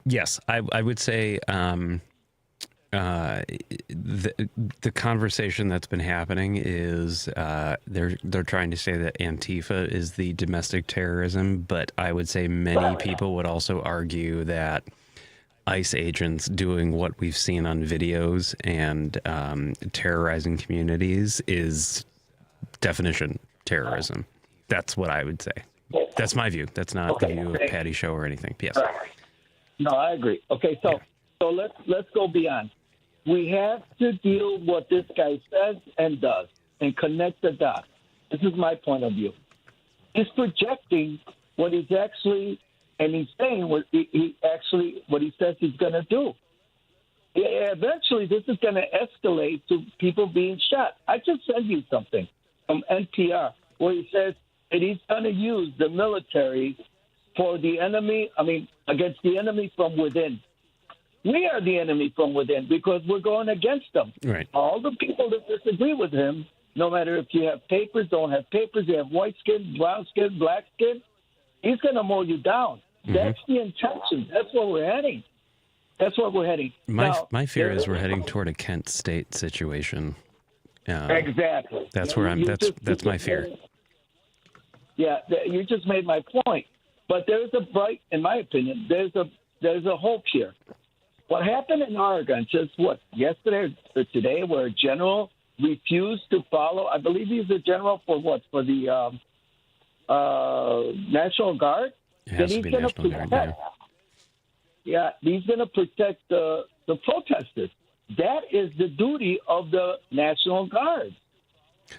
Yes, I would say the conversation that's been happening is they're trying to say that Antifa is the domestic terrorism, but I would say many people would also argue that ICE agents doing what we've seen on videos and terrorizing communities is definition terrorism. That's what I would say. That's my view. That's not the view of Patty Show or anything. Yes. No, I agree. Okay, so let's go beyond. We have to deal with what this guy says and does and connect the dots. This is my point of view. He's projecting what he's actually, and he's saying what he says he's going to do. Eventually, this is going to escalate to people being shot. I just sent you something from NPR where he says that he's going to use the military for the enemy, against the enemy from within. We are the enemy from within because we're going against them. Right. All the people that disagree with him, no matter if you have papers, don't have papers, you have white skin, brown skin, black skin, he's going to mow you down. Mm-hmm. That's the intention. That's where we're heading. That's where we're heading. My fear is we're heading toward a Kent State situation. Exactly. That's where I'm. That's my fear. Yeah, you just made my point. But there's a bright, in my opinion, there's a hope here. What happened in Oregon, just yesterday or today, where a general refused to follow. I believe he's a general for the National Guard. It has to be National Guard. Yeah, he's going to protect the protesters. That is the duty of the National Guard,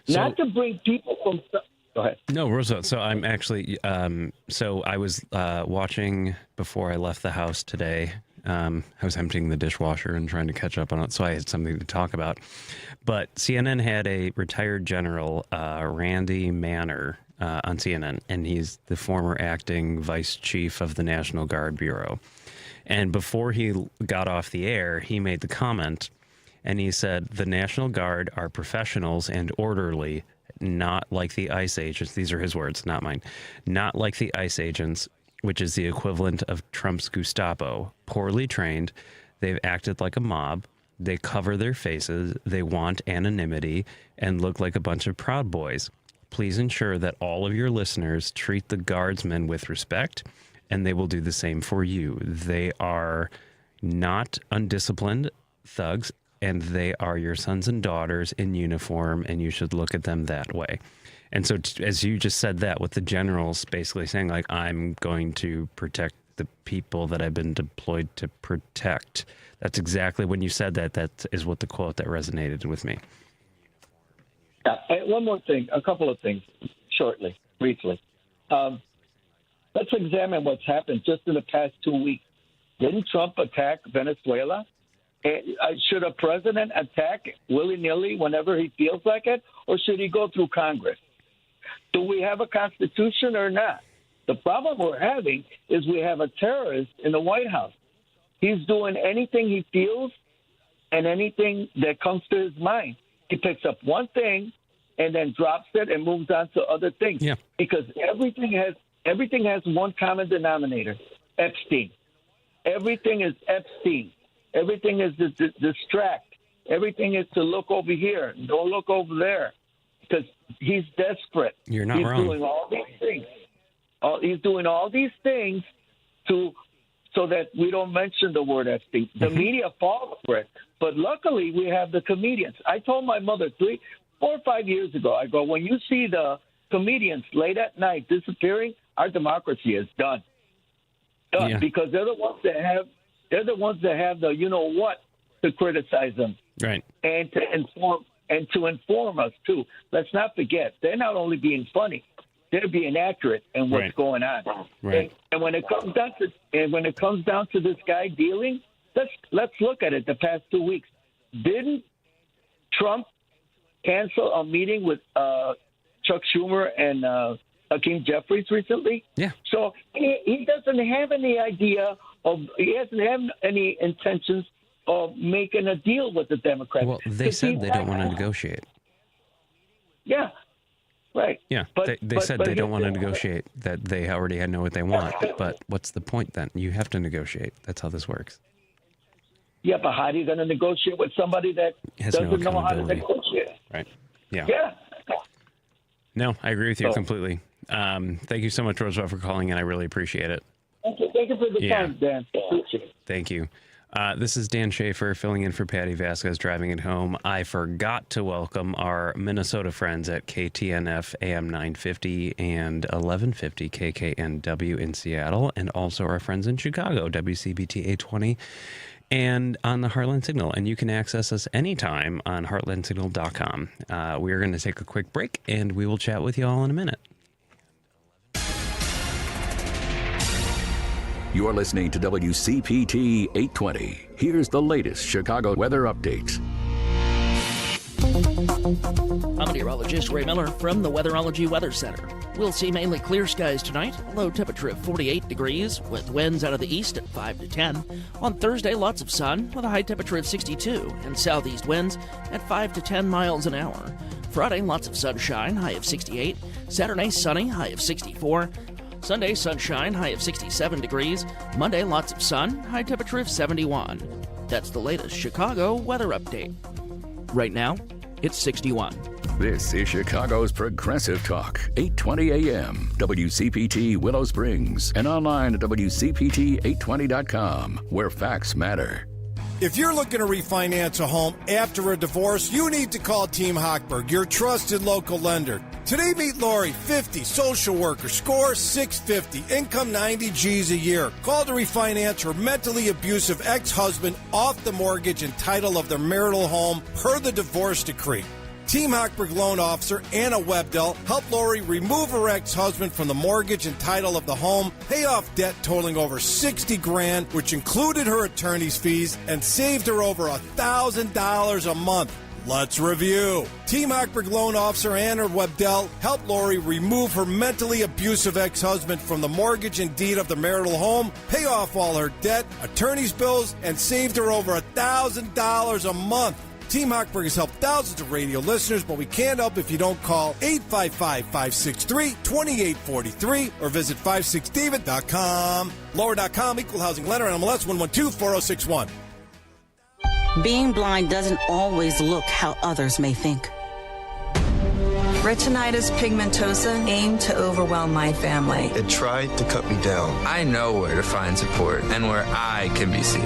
not to bring people from. Go ahead. No, Roosevelt. So I'm actually. So I was watching before I left the house today. I was emptying the dishwasher and trying to catch up on it, so I had something to talk about. But CNN had a retired general, Randy Manner, on CNN, and he's the former acting vice chief of the National Guard Bureau. And before he got off the air, he made the comment, and he said, the National Guard are professionals and orderly, not like the ICE agents. These are his words, not mine. Not like the ICE agents, which is the equivalent of Trump's Gestapo. Poorly trained, they've acted like a mob. They cover their faces. They want anonymity and look like a bunch of Proud Boys. Please ensure that all of your listeners treat the guardsmen with respect, and they will do the same for you. They are not undisciplined thugs, and they are your sons and daughters in uniform, and you should look at them that way. And so as you just said that, with the generals basically saying, like, I'm going to protect the people that I've been deployed to protect. That's exactly when you said that. That is what the quote that resonated with me. Yeah, one more thing, a couple of things, shortly, briefly. Let's examine what's happened just in the past 2 weeks. Didn't Trump attack Venezuela? Should a president attack willy-nilly whenever he feels like it, or should he go through Congress? Do we have a constitution or not? The problem we're having is we have a terrorist in the White House. He's doing anything he feels and anything that comes to his mind. He picks up one thing and then drops it and moves on to other things. Yeah. Because everything has one common denominator: Epstein. Everything is Epstein. Everything is to distract. Everything is to look over here. Don't look over there. Because he's desperate. You're not wrong. He's doing all these things. He's doing all these things so that we don't mention the word Epstein. The media falls for it. But luckily, we have the comedians. I told my mother 4 or 5 years ago, I go, when you see the comedians late at night disappearing, our democracy is done. Done. Yeah. Because they're the ones that have the you-know-what to criticize them. Right. And to inform us, too. Let's not forget, they're not only being funny, they're being accurate in what's going on. Right. And when it comes down to this guy dealing, let's look at it the past 2 weeks. Didn't Trump cancel a meeting with Chuck Schumer and Hakeem Jeffries recently? Yeah. So he doesn't have any idea he hasn't had any intentions of making a deal with the Democrats. Well, they said they don't want to negotiate. Yeah. Right. Yeah, they said they don't want to negotiate, that they already know what they want. But what's the point then? You have to negotiate. That's how this works. Yeah, but how are you going to negotiate with somebody that doesn't know how to negotiate? Right. Yeah. Yeah. No, I agree with you completely. Thank you so much, Roosevelt, for calling in. I really appreciate it. Thank you for the time, Dan. Appreciate it. Thank you. This is Dan Schaefer filling in for Patti Vasquez, driving it home. I forgot to welcome our Minnesota friends at KTNF AM 950 and 1150 KKNW in Seattle, and also our friends in Chicago, WCPT 820, and on the Heartland Signal. And you can access us anytime on heartlandsignal.com. We are going to take a quick break, and we will chat with you all in a minute. You're listening to WCPT 820. Here's the latest Chicago weather update. I'm meteorologist Ray Miller from the Weatherology Weather Center. We'll see mainly clear skies tonight, low temperature of 48 degrees, with winds out of the east at 5 to 10. On Thursday, lots of sun, with a high temperature of 62, and southeast winds at 5 to 10 miles an hour. Friday, lots of sunshine, high of 68. Saturday, sunny, high of 64. Sunday, sunshine, high of 67 degrees. Monday, lots of sun, high temperature of 71. That's the latest Chicago weather update. Right now, it's 61. This is Chicago's Progressive Talk, 820 AM, WCPT Willow Springs, and online at WCPT820.com, where facts matter. If you're looking to refinance a home after a divorce, you need to call Team Hochberg, your trusted local lender. Today, meet Lori, 50, social worker, score 650, income 90 G's a year. Call to refinance her mentally abusive ex-husband off the mortgage and title of their marital home per the divorce decree. Team Hochberg loan officer Anna Webdell helped Lori remove her ex-husband from the mortgage and title of the home, pay off debt totaling over $60,000, which included her attorney's fees, and saved her over $1,000 a month. Let's review. Team Hochberg loan officer Anna Webdell helped Lori remove her mentally abusive ex-husband from the mortgage and deed of the marital home, pay off all her debt, attorney's bills, and saved her over $1,000 a month. Team Hochberg has helped thousands of radio listeners, but we can't help if you don't call 855-563-2843 or visit 56david.com. Lower.com, equal housing lender, MLS 112-4061. Being blind doesn't always look how others may think. Retinitis pigmentosa aimed to overwhelm my family. It tried to cut me down. I know where to find support and where I can be seen.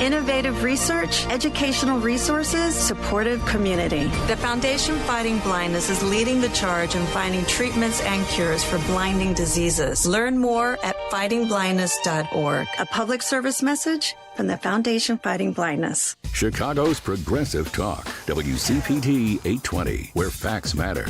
Innovative research, educational resources, supportive community. The Foundation Fighting Blindness is leading the charge in finding treatments and cures for blinding diseases. Learn more at fightingblindness.org. A public service message from the Foundation Fighting Blindness. Chicago's Progressive Talk, WCPT 820, where facts matter.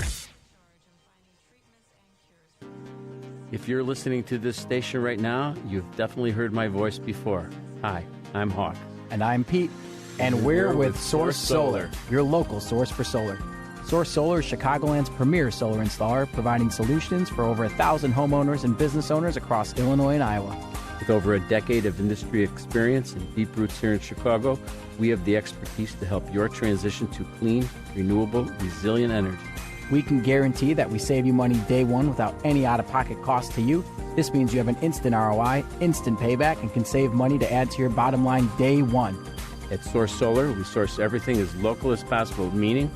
If you're listening to this station right now, you've definitely heard my voice before. Hi, I'm Hawk. And I'm Pete. And we're with Source Solar, your local source for solar. Source Solar is Chicagoland's premier solar installer, providing solutions for over 1,000 homeowners and business owners across Illinois and Iowa. With over a decade of industry experience and deep roots here in Chicago, we have the expertise to help your transition to clean, renewable, resilient energy. We can guarantee that we save you money day one without any out-of-pocket cost to you. This means you have an instant ROI, instant payback, and can save money to add to your bottom line day one. At Source Solar, we source everything as local as possible, meaning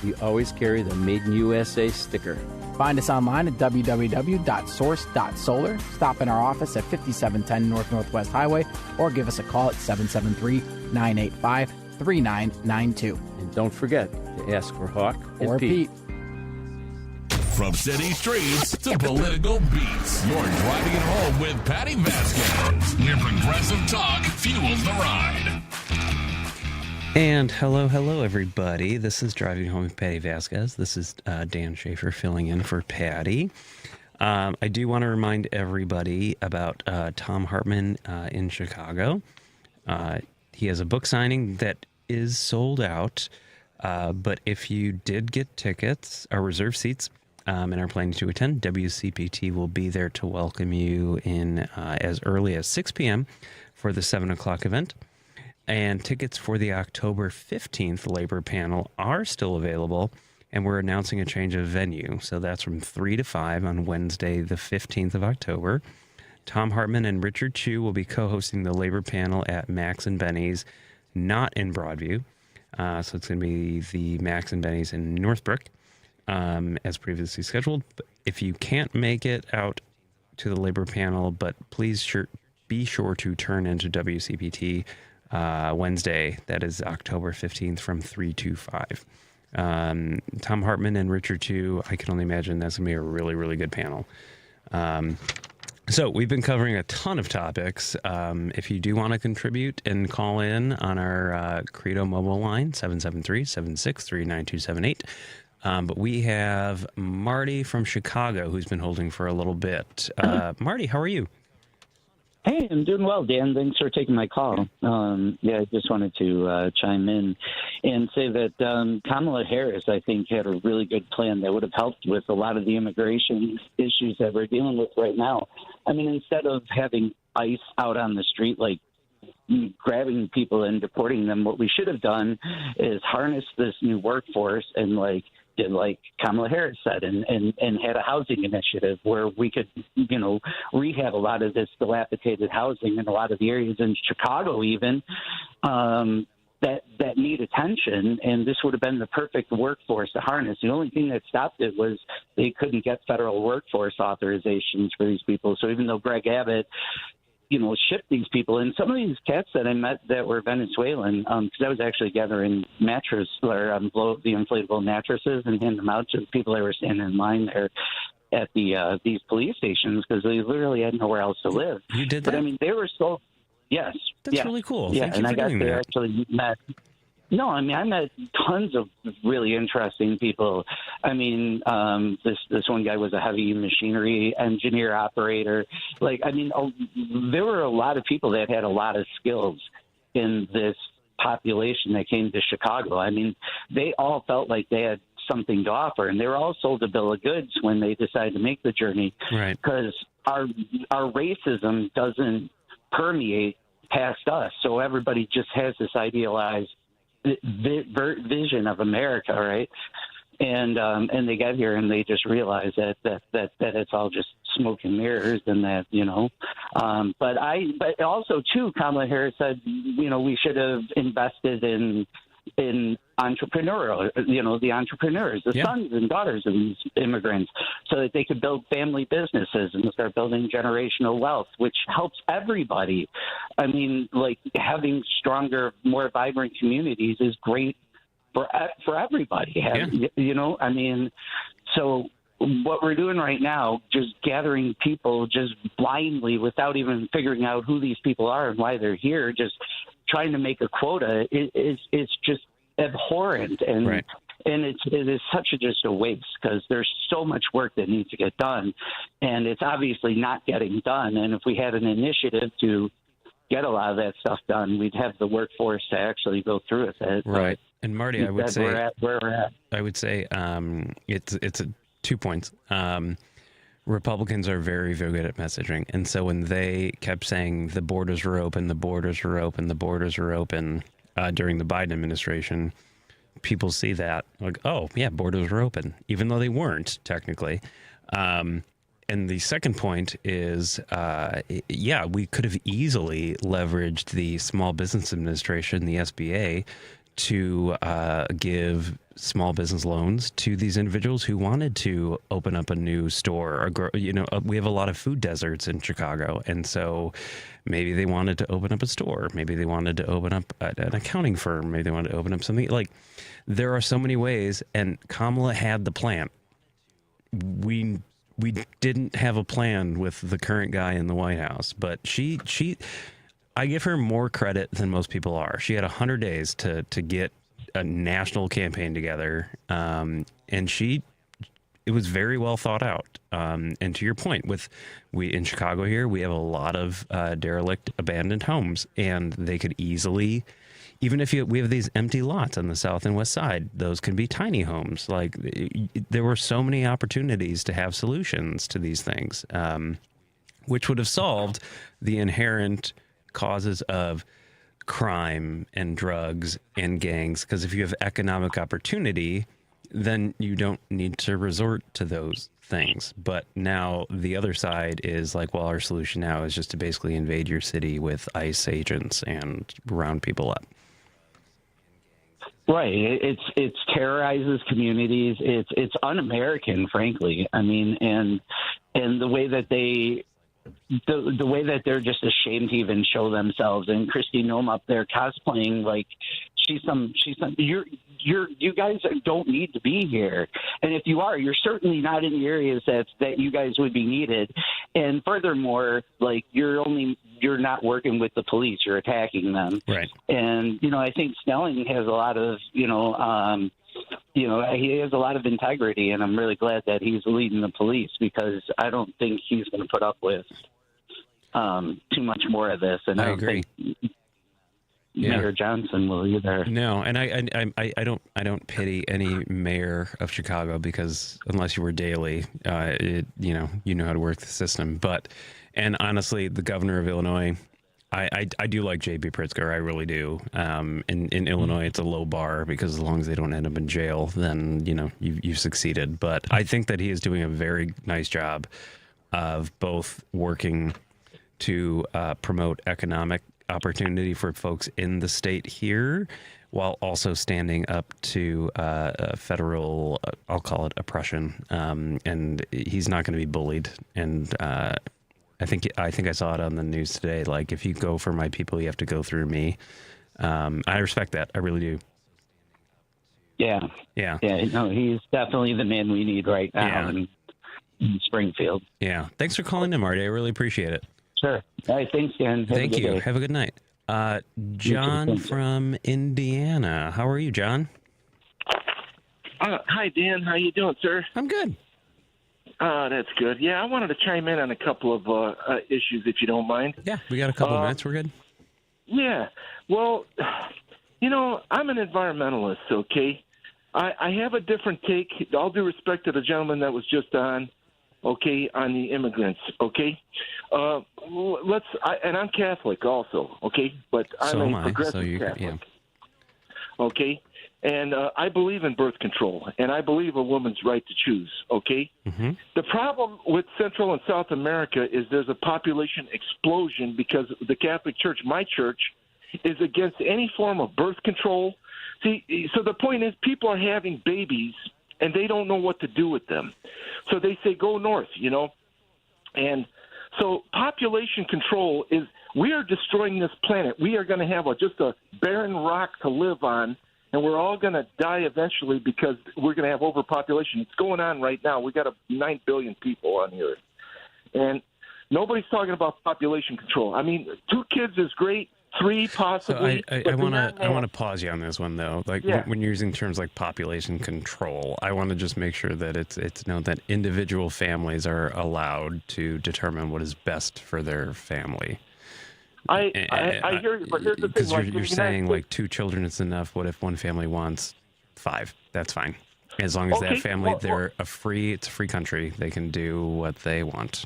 we always carry the Made in USA sticker. Find us online at www.source.solar. Stop in our office at 5710 North Northwest Highway or give us a call at 773-985-3992. And don't forget to ask for Hawk or Pete. From city streets to political beats, you're driving it home with Patti Vasquez, where progressive talk fuels the ride. And hello, everybody. This is Driving Home with Patti Vasquez. This is Dan Schaefer filling in for Patti. I do want to remind everybody about Tom Hartman in Chicago. He has a book signing that is sold out, but if you did get tickets or reserve seats and are planning to attend, WCPT will be there to welcome you in as early as 6 p.m. for the 7 o'clock event. And tickets for the October 15th Labor Panel are still available, and we're announcing a change of venue. So that's from 3 to 5 on Wednesday, the 15th of October. Tom Hartman and Richard Chu will be co-hosting the Labor Panel at Max and Benny's, not in Broadview. So it's going to be the Max and Benny's in Northbrook, as previously scheduled. But if you can't make it out to the Labor Panel, but please be sure to turn into WCPT Wednesday, that is October 15th from 3 to 5. Tom Hartman and Richard Chu, I can only imagine that's going to be a really, really good panel. So we've been covering a ton of topics. If you do want to contribute and call in on our Credo mobile line, 773-763-9278. But we have Marty from Chicago who's been holding for a little bit. Marty, how are you? Hey, I'm doing well, Dan. Thanks for taking my call. I just wanted to chime in and say that Kamala Harris, I think, had a really good plan that would have helped with a lot of the immigration issues that we're dealing with right now. I mean, instead of having ICE out on the street, like grabbing people and deporting them, what we should have done is harness this new workforce and did like Kamala Harris said and had a housing initiative where we could, rehab a lot of this dilapidated housing in a lot of the areas in Chicago even that need attention, and this would have been the perfect workforce to harness. The only thing that stopped it was they couldn't get federal workforce authorizations for these people. So even though Greg Abbott ship these people. And some of these cats that I met that were Venezuelan, because I was actually gathering blow up the inflatable mattresses and hand them out to the people that were standing in line there at these police stations because they literally had nowhere else to live. You did that? But I mean, they were so, yes. That's really cool. Yeah, Thank you for doing that. Actually met. No, I mean, I met tons of really interesting people. I mean, this one guy was a heavy machinery engineer operator. There were a lot of people that had a lot of skills in this population that came to Chicago. I mean, they all felt like they had something to offer, and they were all sold a bill of goods when they decided to make the journey. Right. Because our racism doesn't permeate past us, so everybody just has this idealized vision of America, right? And they got here and they just realized that it's all just smoke and mirrors, and that But also too, Kamala Harris said we should have invested in entrepreneurial, the entrepreneurs, the sons and daughters of these immigrants, so that they could build family businesses and start building generational wealth, which helps everybody. I mean, having stronger, more vibrant communities is great for everybody. I mean, so what we're doing right now, just gathering people just blindly without even figuring out who these people are and why they're here, just trying to make a quota is just abhorrent, and right. And it is just a waste because there's so much work that needs to get done, and it's obviously not getting done. And if we had an initiative to get a lot of that stuff done, we'd have the workforce to actually go through with it. Right. And Marty, I would say where we're at. I would say it's 2 points. Republicans are very, very good at messaging. And so when they kept saying the borders were open, the borders were open, the borders were open during the Biden administration, people see that like, oh, yeah, borders were open, even though they weren't technically. And the second point is, we could have easily leveraged the Small Business Administration, the SBA, to give small business loans to these individuals who wanted to open up a new store. Or we have a lot of food deserts in Chicago, and so maybe they wanted to open up a store. Maybe they wanted to open up an accounting firm. Maybe they wanted to open up something. Like, there are so many ways, and Kamala had the plan. We didn't have a plan with the current guy in the White House, but I give her more credit than most people are. She had 100 days to get a national campaign together, and it was very well thought out. And to your point, in Chicago here, we have a lot of derelict, abandoned homes, and they could easily, even if we have these empty lots on the south and west side, those can be tiny homes. Like, there were so many opportunities to have solutions to these things, which would have solved the inherent causes of crime and drugs and gangs. Because if you have economic opportunity, then you don't need to resort to those things. But now the other side is like, well, our solution now is just to basically invade your city with ICE agents and round people up. Right. It terrorizes communities. It's un-American, frankly. I mean, and the way that the way that they're just ashamed to even show themselves, and Kristi Noem up there cosplaying like she's some you guys don't need to be here, and if you are, you're certainly not in the areas that you guys would be needed. And furthermore, like, you're not working with the police, you're attacking them. Right. And I think Snelling has a lot of he has a lot of integrity, and I'm really glad that he's leading the police, because I don't think he's going to put up with too much more of this. And I agree. think Mayor Johnson will either. No, and I don't pity any mayor of Chicago, because unless you were Daley, you know how to work the system. And honestly, the governor of Illinois, I do like J.B. Pritzker, I really do. In Illinois, it's a low bar, because as long as they don't end up in jail, then you've succeeded. But I think that he is doing a very nice job of both working to promote economic opportunity for folks in the state here, while also standing up to federal, I'll call it oppression. And he's not going to be bullied. And I think I saw it on the news today. Like, if you go for my people, you have to go through me. I respect that. I really do. Yeah. No, he's definitely the man we need right now in Springfield. Yeah. Thanks for calling in, Marty. I really appreciate it. Sure. All right. Thanks, Dan. Thank you. Have a good night. John from Indiana. How are you, John? Hi, Dan. How you doing, sir? I'm good. That's good. Yeah, I wanted to chime in on a couple of issues, if you don't mind. Yeah, we got a couple of minutes. We're good. Yeah. Well, I'm an environmentalist, okay? I have a different take. All due respect to the gentleman that was just on, okay, on the immigrants, okay? And I'm Catholic also, okay? But I'm a progressive Catholic. Yeah. Okay? And I believe in birth control, and I believe a woman's right to choose, okay? Mm-hmm. The problem with Central and South America is there's a population explosion because the Catholic Church, my church, is against any form of birth control. See, so the point is people are having babies, and they don't know what to do with them. So they say, go north, And so population control is, we are destroying this planet. We are going to have just a barren rock to live on, and we're all going to die eventually because we're going to have overpopulation. It's going on right now. We got 9 billion people on the earth. And nobody's talking about population control. I mean, 2 kids is great. 3 possibly. So I want to pause you on this one, though. Like, when you're using terms like population control, I want to just make sure that it's known that individual families are allowed to determine what is best for their family. I hear you, but here's the thing. Because you're saying like 2 children is enough. What if one family wants 5? That's fine. As long as that family, it's a free country. They can do what they want.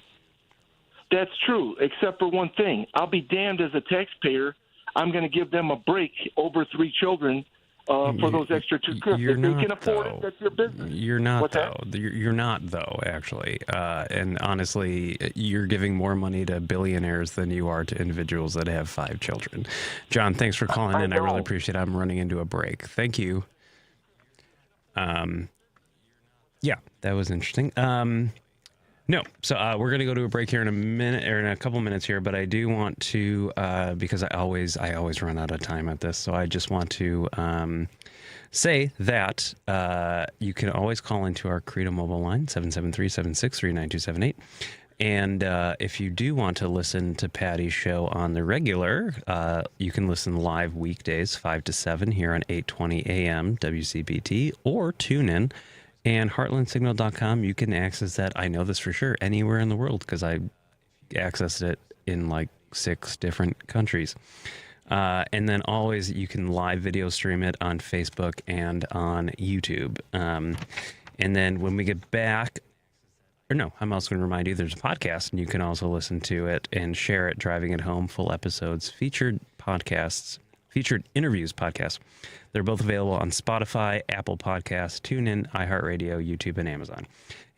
That's true, except for one thing. I'll be damned as a taxpayer. I'm going to give them a break over 3 children for those extra 2 kids. If they can afford it, that's your business. You're not, though. You're not, though, actually. And honestly, you're giving more money to billionaires than you are to individuals that have 5 children. John, thanks for calling in. I really appreciate it. I'm running into a break. Thank you. Yeah, that was interesting. No, so we're going to go to a break here in a minute, or in a couple minutes here, but I do want to, because I always run out of time at this, so I just want to say that you can always call into our Credo mobile line, 773-763-9278. And if you do want to listen to Patty's show on the regular, you can listen live weekdays 5 to 7 here on 820 AM WCPT, or tune in. And heartlandsignal.com, you can access that, I know this for sure, anywhere in the world, because I accessed it in like 6 different countries. And then always you can live video stream it on Facebook and on YouTube. And then when we get back, I'm also going to remind you there's a podcast, and you can also listen to it and share it, driving it home, full episodes, featured interviews podcasts. They're both available on Spotify, Apple Podcasts, TuneIn, iHeartRadio, YouTube, and Amazon.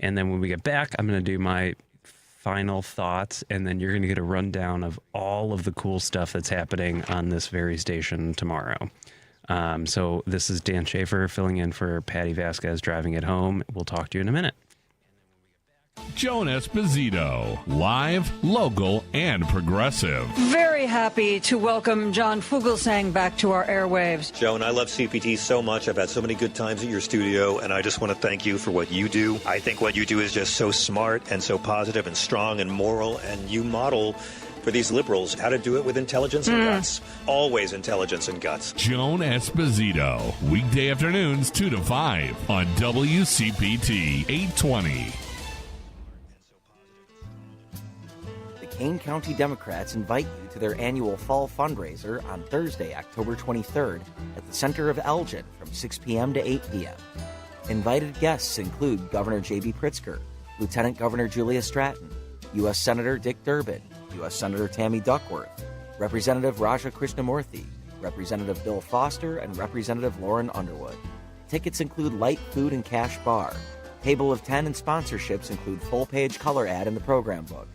And then when we get back, I'm going to do my final thoughts, and then you're going to get a rundown of all of the cool stuff that's happening on this very station tomorrow. So this is Dan Schaefer filling in for Patti Vasquez, driving it home. We'll talk to you in a minute. Joan Esposito, live, local, and progressive. Very happy to welcome John Fugelsang back to our airwaves. Joan, I love CPT so much. I've had so many good times at your studio, and I just want to thank you for what you do. I think what you do is just so smart and so positive and strong and moral, and you model for these liberals how to do it with intelligence and guts. Always intelligence and guts. Joan Esposito, weekday afternoons 2 to 5 on WCPT 820. Kane County Democrats invite you to their annual fall fundraiser on Thursday, October 23rd at the center of Elgin from 6 p.m. to 8 p.m. Invited guests include Governor J.B. Pritzker, Lieutenant Governor Julia Stratton, U.S. Senator Dick Durbin, U.S. Senator Tammy Duckworth, Representative Raja Krishnamurthy, Representative Bill Foster, and Representative Lauren Underwood. Tickets include light food and cash bar. Table of 10 and sponsorships include full-page color ad in the program book.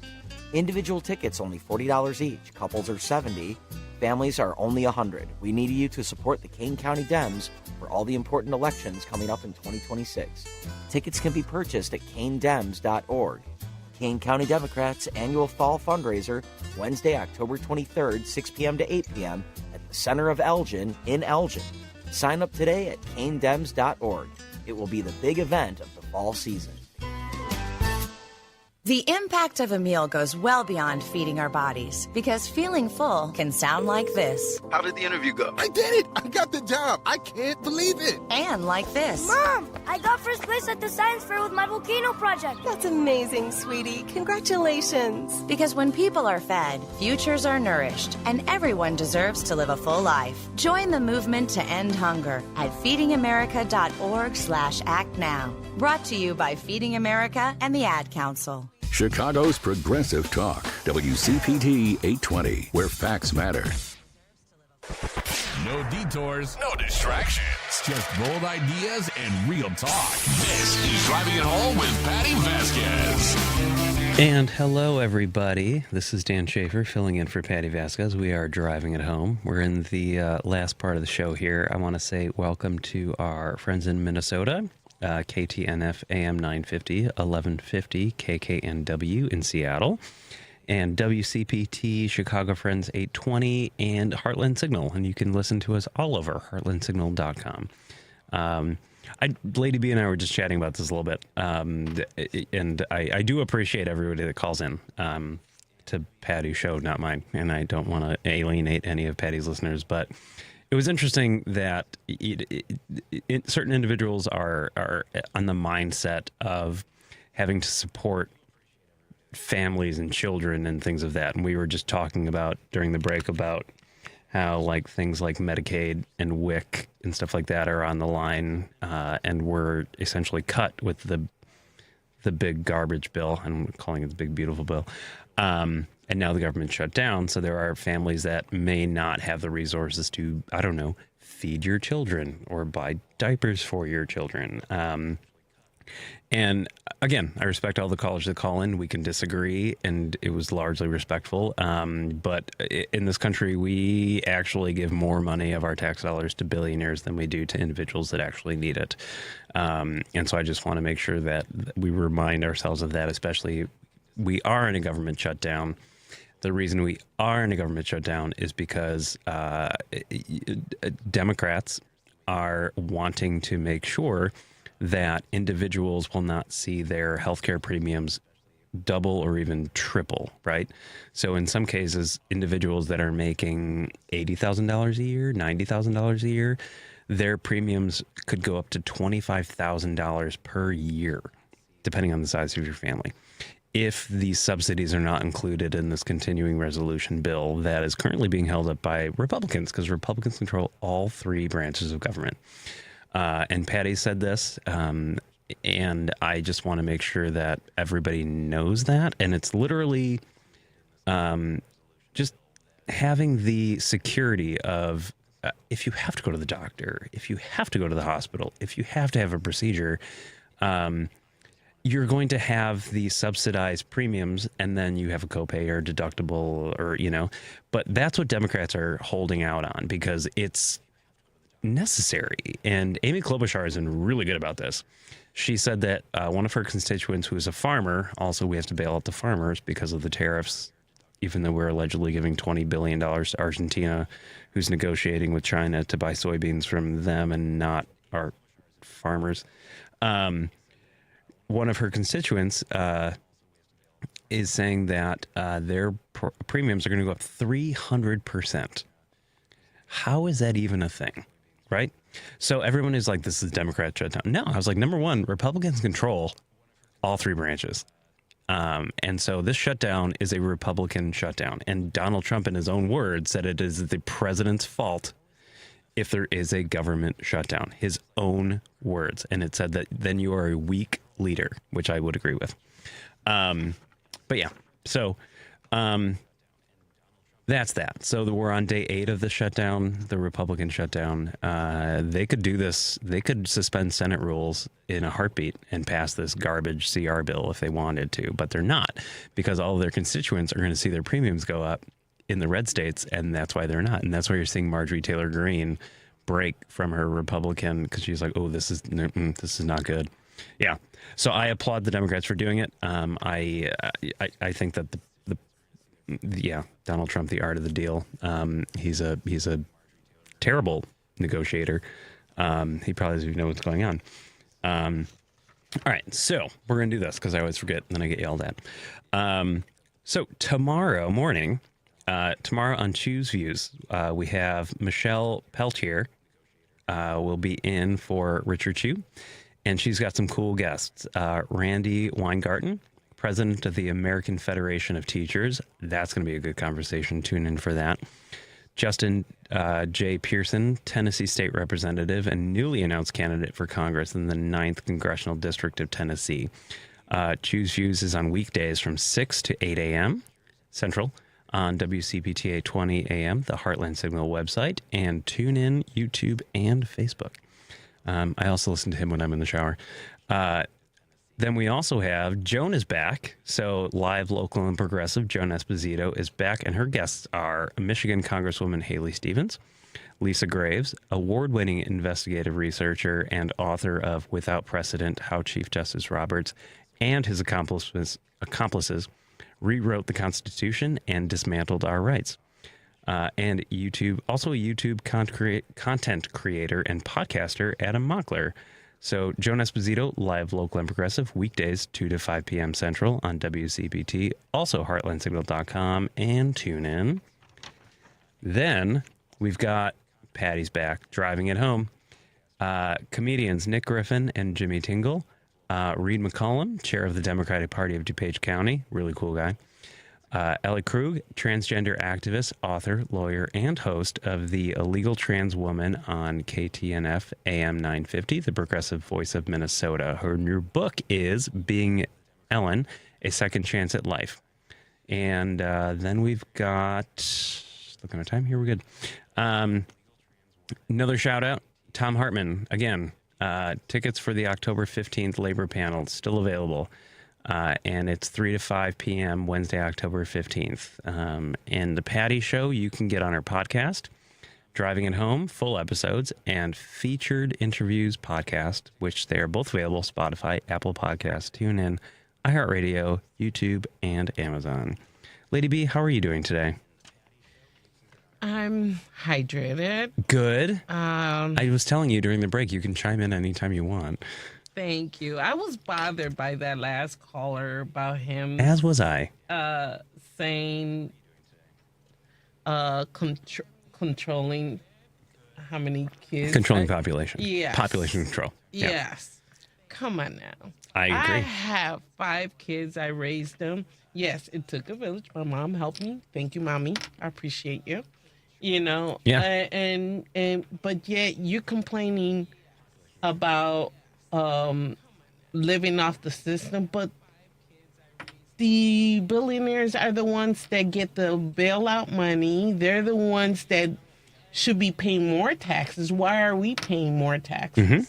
Individual tickets only $40 each. Couples are $70. Families are only $100. We need you to support the Kane County Dems for all the important elections coming up in 2026. Tickets can be purchased at kanedems.org. Kane County Democrats annual fall fundraiser, Wednesday, October 23rd, 6 p.m. to 8 p.m. at the center of Elgin in Elgin. Sign up today at kanedems.org. It will be the big event of the fall season. The impact of a meal goes well beyond feeding our bodies, because feeling full can sound like this. How did the interview go? I did it! I got the job! I can't believe it! And like this. Mom, I got first place at the science fair with my volcano project. That's amazing, sweetie. Congratulations. Because when people are fed, futures are nourished, and everyone deserves to live a full life. Join the movement to end hunger at feedingamerica.org/act now. Brought to you by Feeding America and the Ad Council. Chicago's Progressive Talk, WCPT 820, where facts matter. No detours, no distractions. Just bold ideas and real talk. This is Driving It Home with Patti Vasquez. And hello, everybody. This is Dan Schaefer filling in for Patti Vasquez. We are driving it home. We're in the last part of the show here. I want to say welcome to our friends in Minnesota. KTNF AM 950, 1150 KKNW in Seattle, and WCPT Chicago Friends 820 and Heartland Signal. And you can listen to us all over heartlandsignal.com. Lady B and I were just chatting about this a little bit, and I do appreciate everybody that calls in to Patty's show, not mine, and I don't want to alienate any of Patty's listeners, but it was interesting that certain individuals are on the mindset of having to support families and children and things of that. And we were just talking about during the break about how like things like Medicaid and WIC and stuff like that are on the line, and we're essentially cut with the big garbage bill. I'm calling it the big beautiful bill. And now the government shut down, so there are families that may not have the resources to, I don't know, feed your children or buy diapers for your children. And again, I respect all the callers that call in. We can disagree, and it was largely respectful. But in this country, we actually give more money of our tax dollars to billionaires than we do to individuals that actually need it. And so I just want to make sure that we remind ourselves of that, especially we are in a government shutdown. The reason we are in a government shutdown is because Democrats are wanting to make sure that individuals will not see their healthcare premiums double or even triple, right? So in some cases, individuals that are making $80,000 a year, $90,000 a year, their premiums could go up to $25,000 per year, depending on the size of your family, if these subsidies are not included in this continuing resolution bill that is currently being held up by Republicans, because Republicans control all three branches of government. And Patty said this, and I just want to make sure that everybody knows that. And it's literally just having the security of if you have to go to the doctor, if you have to go to the hospital, if you have to have a procedure, you're going to have the subsidized premiums, and then you have a copay or deductible or, but that's what Democrats are holding out on because it's necessary. And Amy Klobuchar has been really good about this. She said that one of her constituents who is a farmer, also we have to bail out the farmers because of the tariffs, even though we're allegedly giving $20 billion to Argentina, who's negotiating with China to buy soybeans from them and not our farmers. One of her constituents is saying that their premiums are going to go up 300%. How is that even a thing, right? So everyone is like, this is Democrat shutdown. No, I was like, number one, Republicans control all three branches. And so this shutdown is a Republican shutdown. And Donald Trump, in his own words, said it is the president's fault if there is a government shutdown. His own words. And it said that then you are a weak leader, which I would agree with. But yeah, so that's that. So we're on day 8 of the shutdown, the Republican shutdown. They could do this. They could suspend Senate rules in a heartbeat and pass this garbage CR bill if they wanted to, but they're not, because all of their constituents are going to see their premiums go up in the red states, and that's why they're not. And that's why you're seeing Marjorie Taylor Greene break from her Republican, because she's like, oh, this is not good. Yeah. So I applaud the Democrats for doing it. I think that Donald Trump, the art of the deal. He's a terrible negotiator. He probably doesn't even know what's going on. All right, so we're gonna do this because I always forget and then I get yelled at. So tomorrow morning, tomorrow on Choose Views, we have Michelle Peltier will be in for Richard Chew, and she's got some cool guests. Randy Weingarten, president of the American Federation of Teachers. That's going to be a good conversation. Tune in for that. Justin J. Pearson, Tennessee State Representative and newly announced candidate for Congress in the 9th Congressional District of Tennessee. Choose Views is on weekdays from 6 to 8 a.m. Central on WCPT 820 a.m., the Heartland Signal website, and tune in YouTube and Facebook. I also listen to him when I'm in the shower. Then we also have Joan is back. So live, local, and progressive, Joan Esposito is back, and her guests are Michigan Congresswoman Haley Stevens, Lisa Graves, award-winning investigative researcher and author of Without Precedent, How Chief Justice Roberts and his accomplices rewrote the Constitution and dismantled our rights. And also a YouTube content creator and podcaster, Adam Mockler. So Joan Esposito, live, local, and progressive, weekdays 2 to 5 p.m. Central on WCPT, also heartlandsignal.com, and tune in. Then we've got Patty's back, driving it home. Comedians Nick Griffin and Jimmy Tingle. Reed McCollum, chair of the Democratic Party of DuPage County, really cool guy. Ellie Krug, transgender activist, author, lawyer, and host of The Illegal Trans Woman on KTNF AM 950, the progressive voice of Minnesota. Her new book is Being Ellen, A Second Chance at Life. And then we've got, looking at time here, we're good. Another shout out, Tom Hartman, again, tickets for the October 15th Labor Panel, still available. And it's 3 to 5 p.m. Wednesday, October 15th. And the Patty Show you can get on our podcast, Driving It Home, full episodes, and featured interviews podcast, which they are both available, Spotify, Apple Podcasts, TuneIn, iHeartRadio, YouTube, and Amazon. Lady B, how are you doing today? I'm hydrated. Good. I was telling you during the break, you can chime in anytime you want. Thank you. I was bothered by that last caller about him. As was I. Saying controlling how many kids. Controlling population. Yes. Population control. Yes. Come on now. I agree. I have 5 kids. I raised them. Yes, it took a village. My mom helped me. Thank you, Mommy. I appreciate you. You know. Yeah. But yet you're complaining about living off the system, but the billionaires are the ones that get the bailout money. They're the ones that should be paying more taxes. Why are we paying more taxes? Mm-hmm.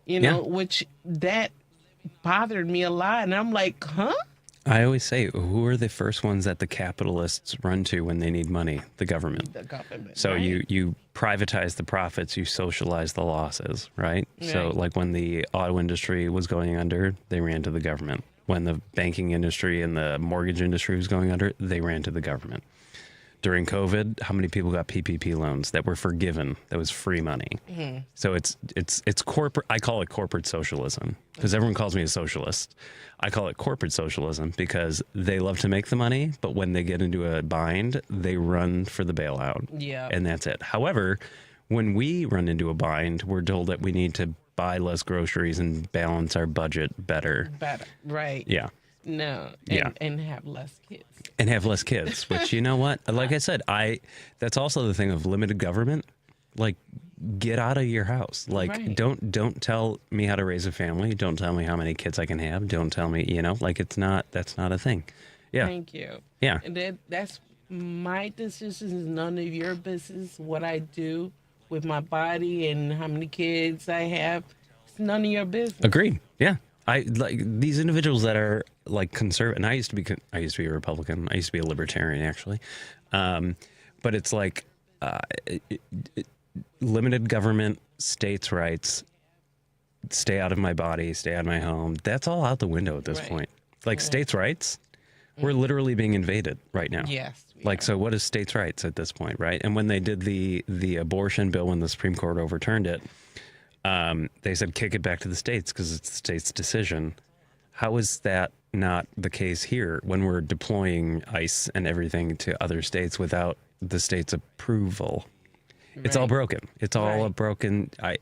You know, which that bothered me a lot. And I'm like, huh? I always say, who are the first ones that the capitalists run to when they need money? The government. The government. So right? you privatize the profits, you socialize the losses, right? So like when the auto industry was going under, they ran to the government. When the banking industry and the mortgage industry was going under, they ran to the government. During COVID, how many people got PPP loans that were forgiven? That was free money. Mm-hmm. So it's corporate. I call it corporate socialism because everyone calls me a socialist. I call it corporate socialism because they love to make the money, but when they get into a bind, they run for the bailout. Yeah. And that's it. However, when we run into a bind, we're told that we need to buy less groceries and balance our budget better. Right. Yeah. No. And have less kids. And have less kids, which, you know what? Like I said, that's also the thing of limited government. Like, get out of your house. Like, Right. don't tell me how to raise a family. Don't tell me how many kids I can have. Don't tell me, like that's not a thing. Yeah. Thank you. Yeah. And that's my decisions. None of your business. What I do with my body and how many kids I have. It's none of your business. Agreed. Yeah. I like these individuals that are like conservative. And I used to be a Republican. I used to be a libertarian, actually. But it's like limited government, states' rights, stay out of my body, stay out of my home. That's all out the window at this point. Like states' rights, we're literally being invaded right now. Yes. Like, so what is states' rights at this point, right? And when they did the abortion bill, when the Supreme Court overturned it, they said kick it back to the states because it's the state's decision. How is that not the case here when we're deploying ICE and everything to other states without the state's approval? It's all broken. It's all a broken. I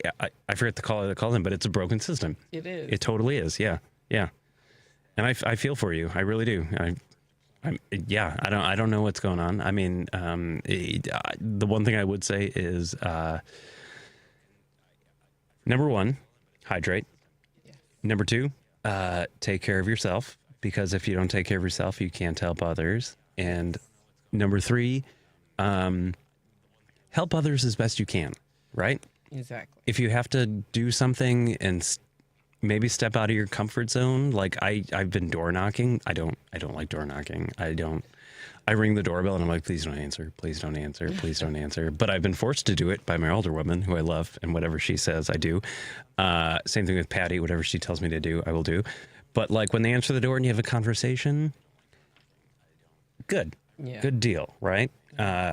forget to call it, but it's a broken system. It is. It totally is. Yeah, yeah. And I feel for you. I really do. I don't know what's going on. I mean, the one thing I would say is, number one, hydrate. Yeah. Number two, take care of yourself, because if you don't take care of yourself, you can't help others. And number three, help others as best you can, right? Exactly. If you have to do something and maybe step out of your comfort zone, like I've been door knocking. I don't like door knocking. I ring the doorbell and I'm like, please don't answer. Please don't answer. Please don't answer. But I've been forced to do it by my older woman, who I love, and whatever she says, I do. Same thing with Patty. Whatever she tells me to do, I will do. But like when they answer the door and you have a conversation, good. Yeah. Good deal, right?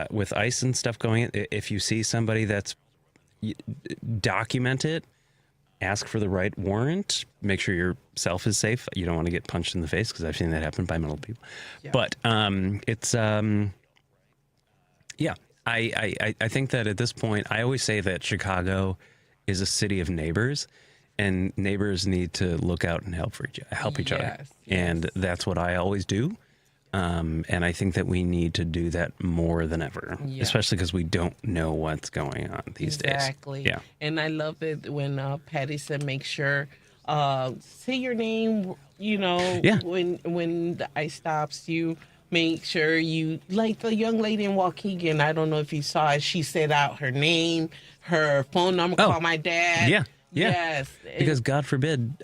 With ICE and stuff going in, if you see somebody that's document it, ask for the right warrant, make sure yourself is safe. You don't want to get punched in the face, because I've seen that happen by mental people. Yeah. But it's yeah. I think that at this point, I always say that Chicago is a city of neighbors, and neighbors need to look out and help each other. Yes. And that's what I always do. And I think that we need to do that more than ever, especially because we don't know what's going on these days. Exactly. Yeah. And I love it when Patty said, make sure, say your name, when the ICE stops you, make sure you, like the young lady in Waukegan, I don't know if you saw it, she said out her name, her phone number, call my dad. Yeah. Yeah. Yes. Because God forbid,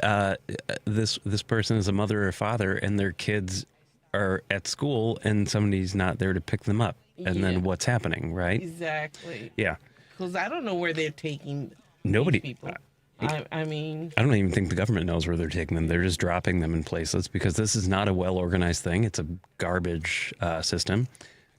this person is a mother or father and their kids are at school and somebody's not there to pick them up, and then what's happening, right? Exactly. Yeah. Because I don't know where they're taking nobody. These people. I mean, I don't even think the government knows where they're taking them. They're just dropping them in places because this is not a well organized thing. It's a garbage system.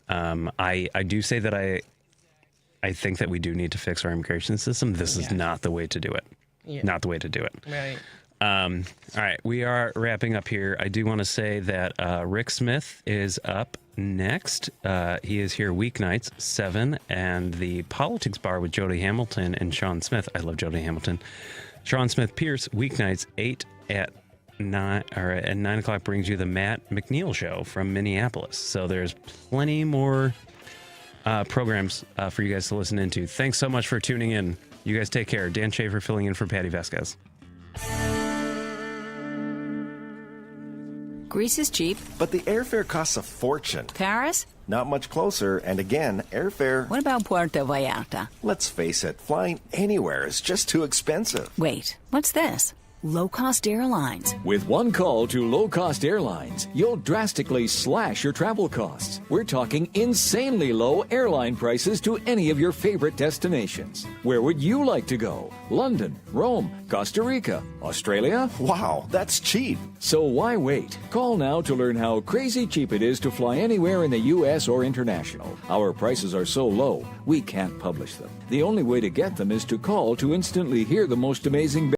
I do say that I think that we do need to fix our immigration system. This is not the way to do it. Yeah. Not the way to do it. Right. All right, we are wrapping up here. I do want to say that Rick Smith is up next. He is here weeknights, 7, and the Politics Bar with Jody Hamilton and Sean Smith. I love Jody Hamilton. Sean Smith Pierce, weeknights, 8 at 9 o'clock brings you the Matt McNeil Show from Minneapolis. So there's plenty more programs for you guys to listen into. Thanks so much for tuning in. You guys take care. Dan Schaefer filling in for Patti Vasquez. Greece is cheap. But the airfare costs a fortune. Paris? Not much closer, and again, airfare... What about Puerto Vallarta? Let's face it, flying anywhere is just too expensive. Wait, what's this? Low-cost airlines. With one call to low-cost airlines, you'll drastically slash your travel costs. We're talking insanely low airline prices to any of your favorite destinations. Where would you like to go? London, Rome, Costa Rica, Australia? Wow, that's cheap. So why wait? Call now to learn how crazy cheap it is to fly anywhere in the U.S. or international. Our prices are so low, we can't publish them. The only way to get them is to call to instantly hear the most amazing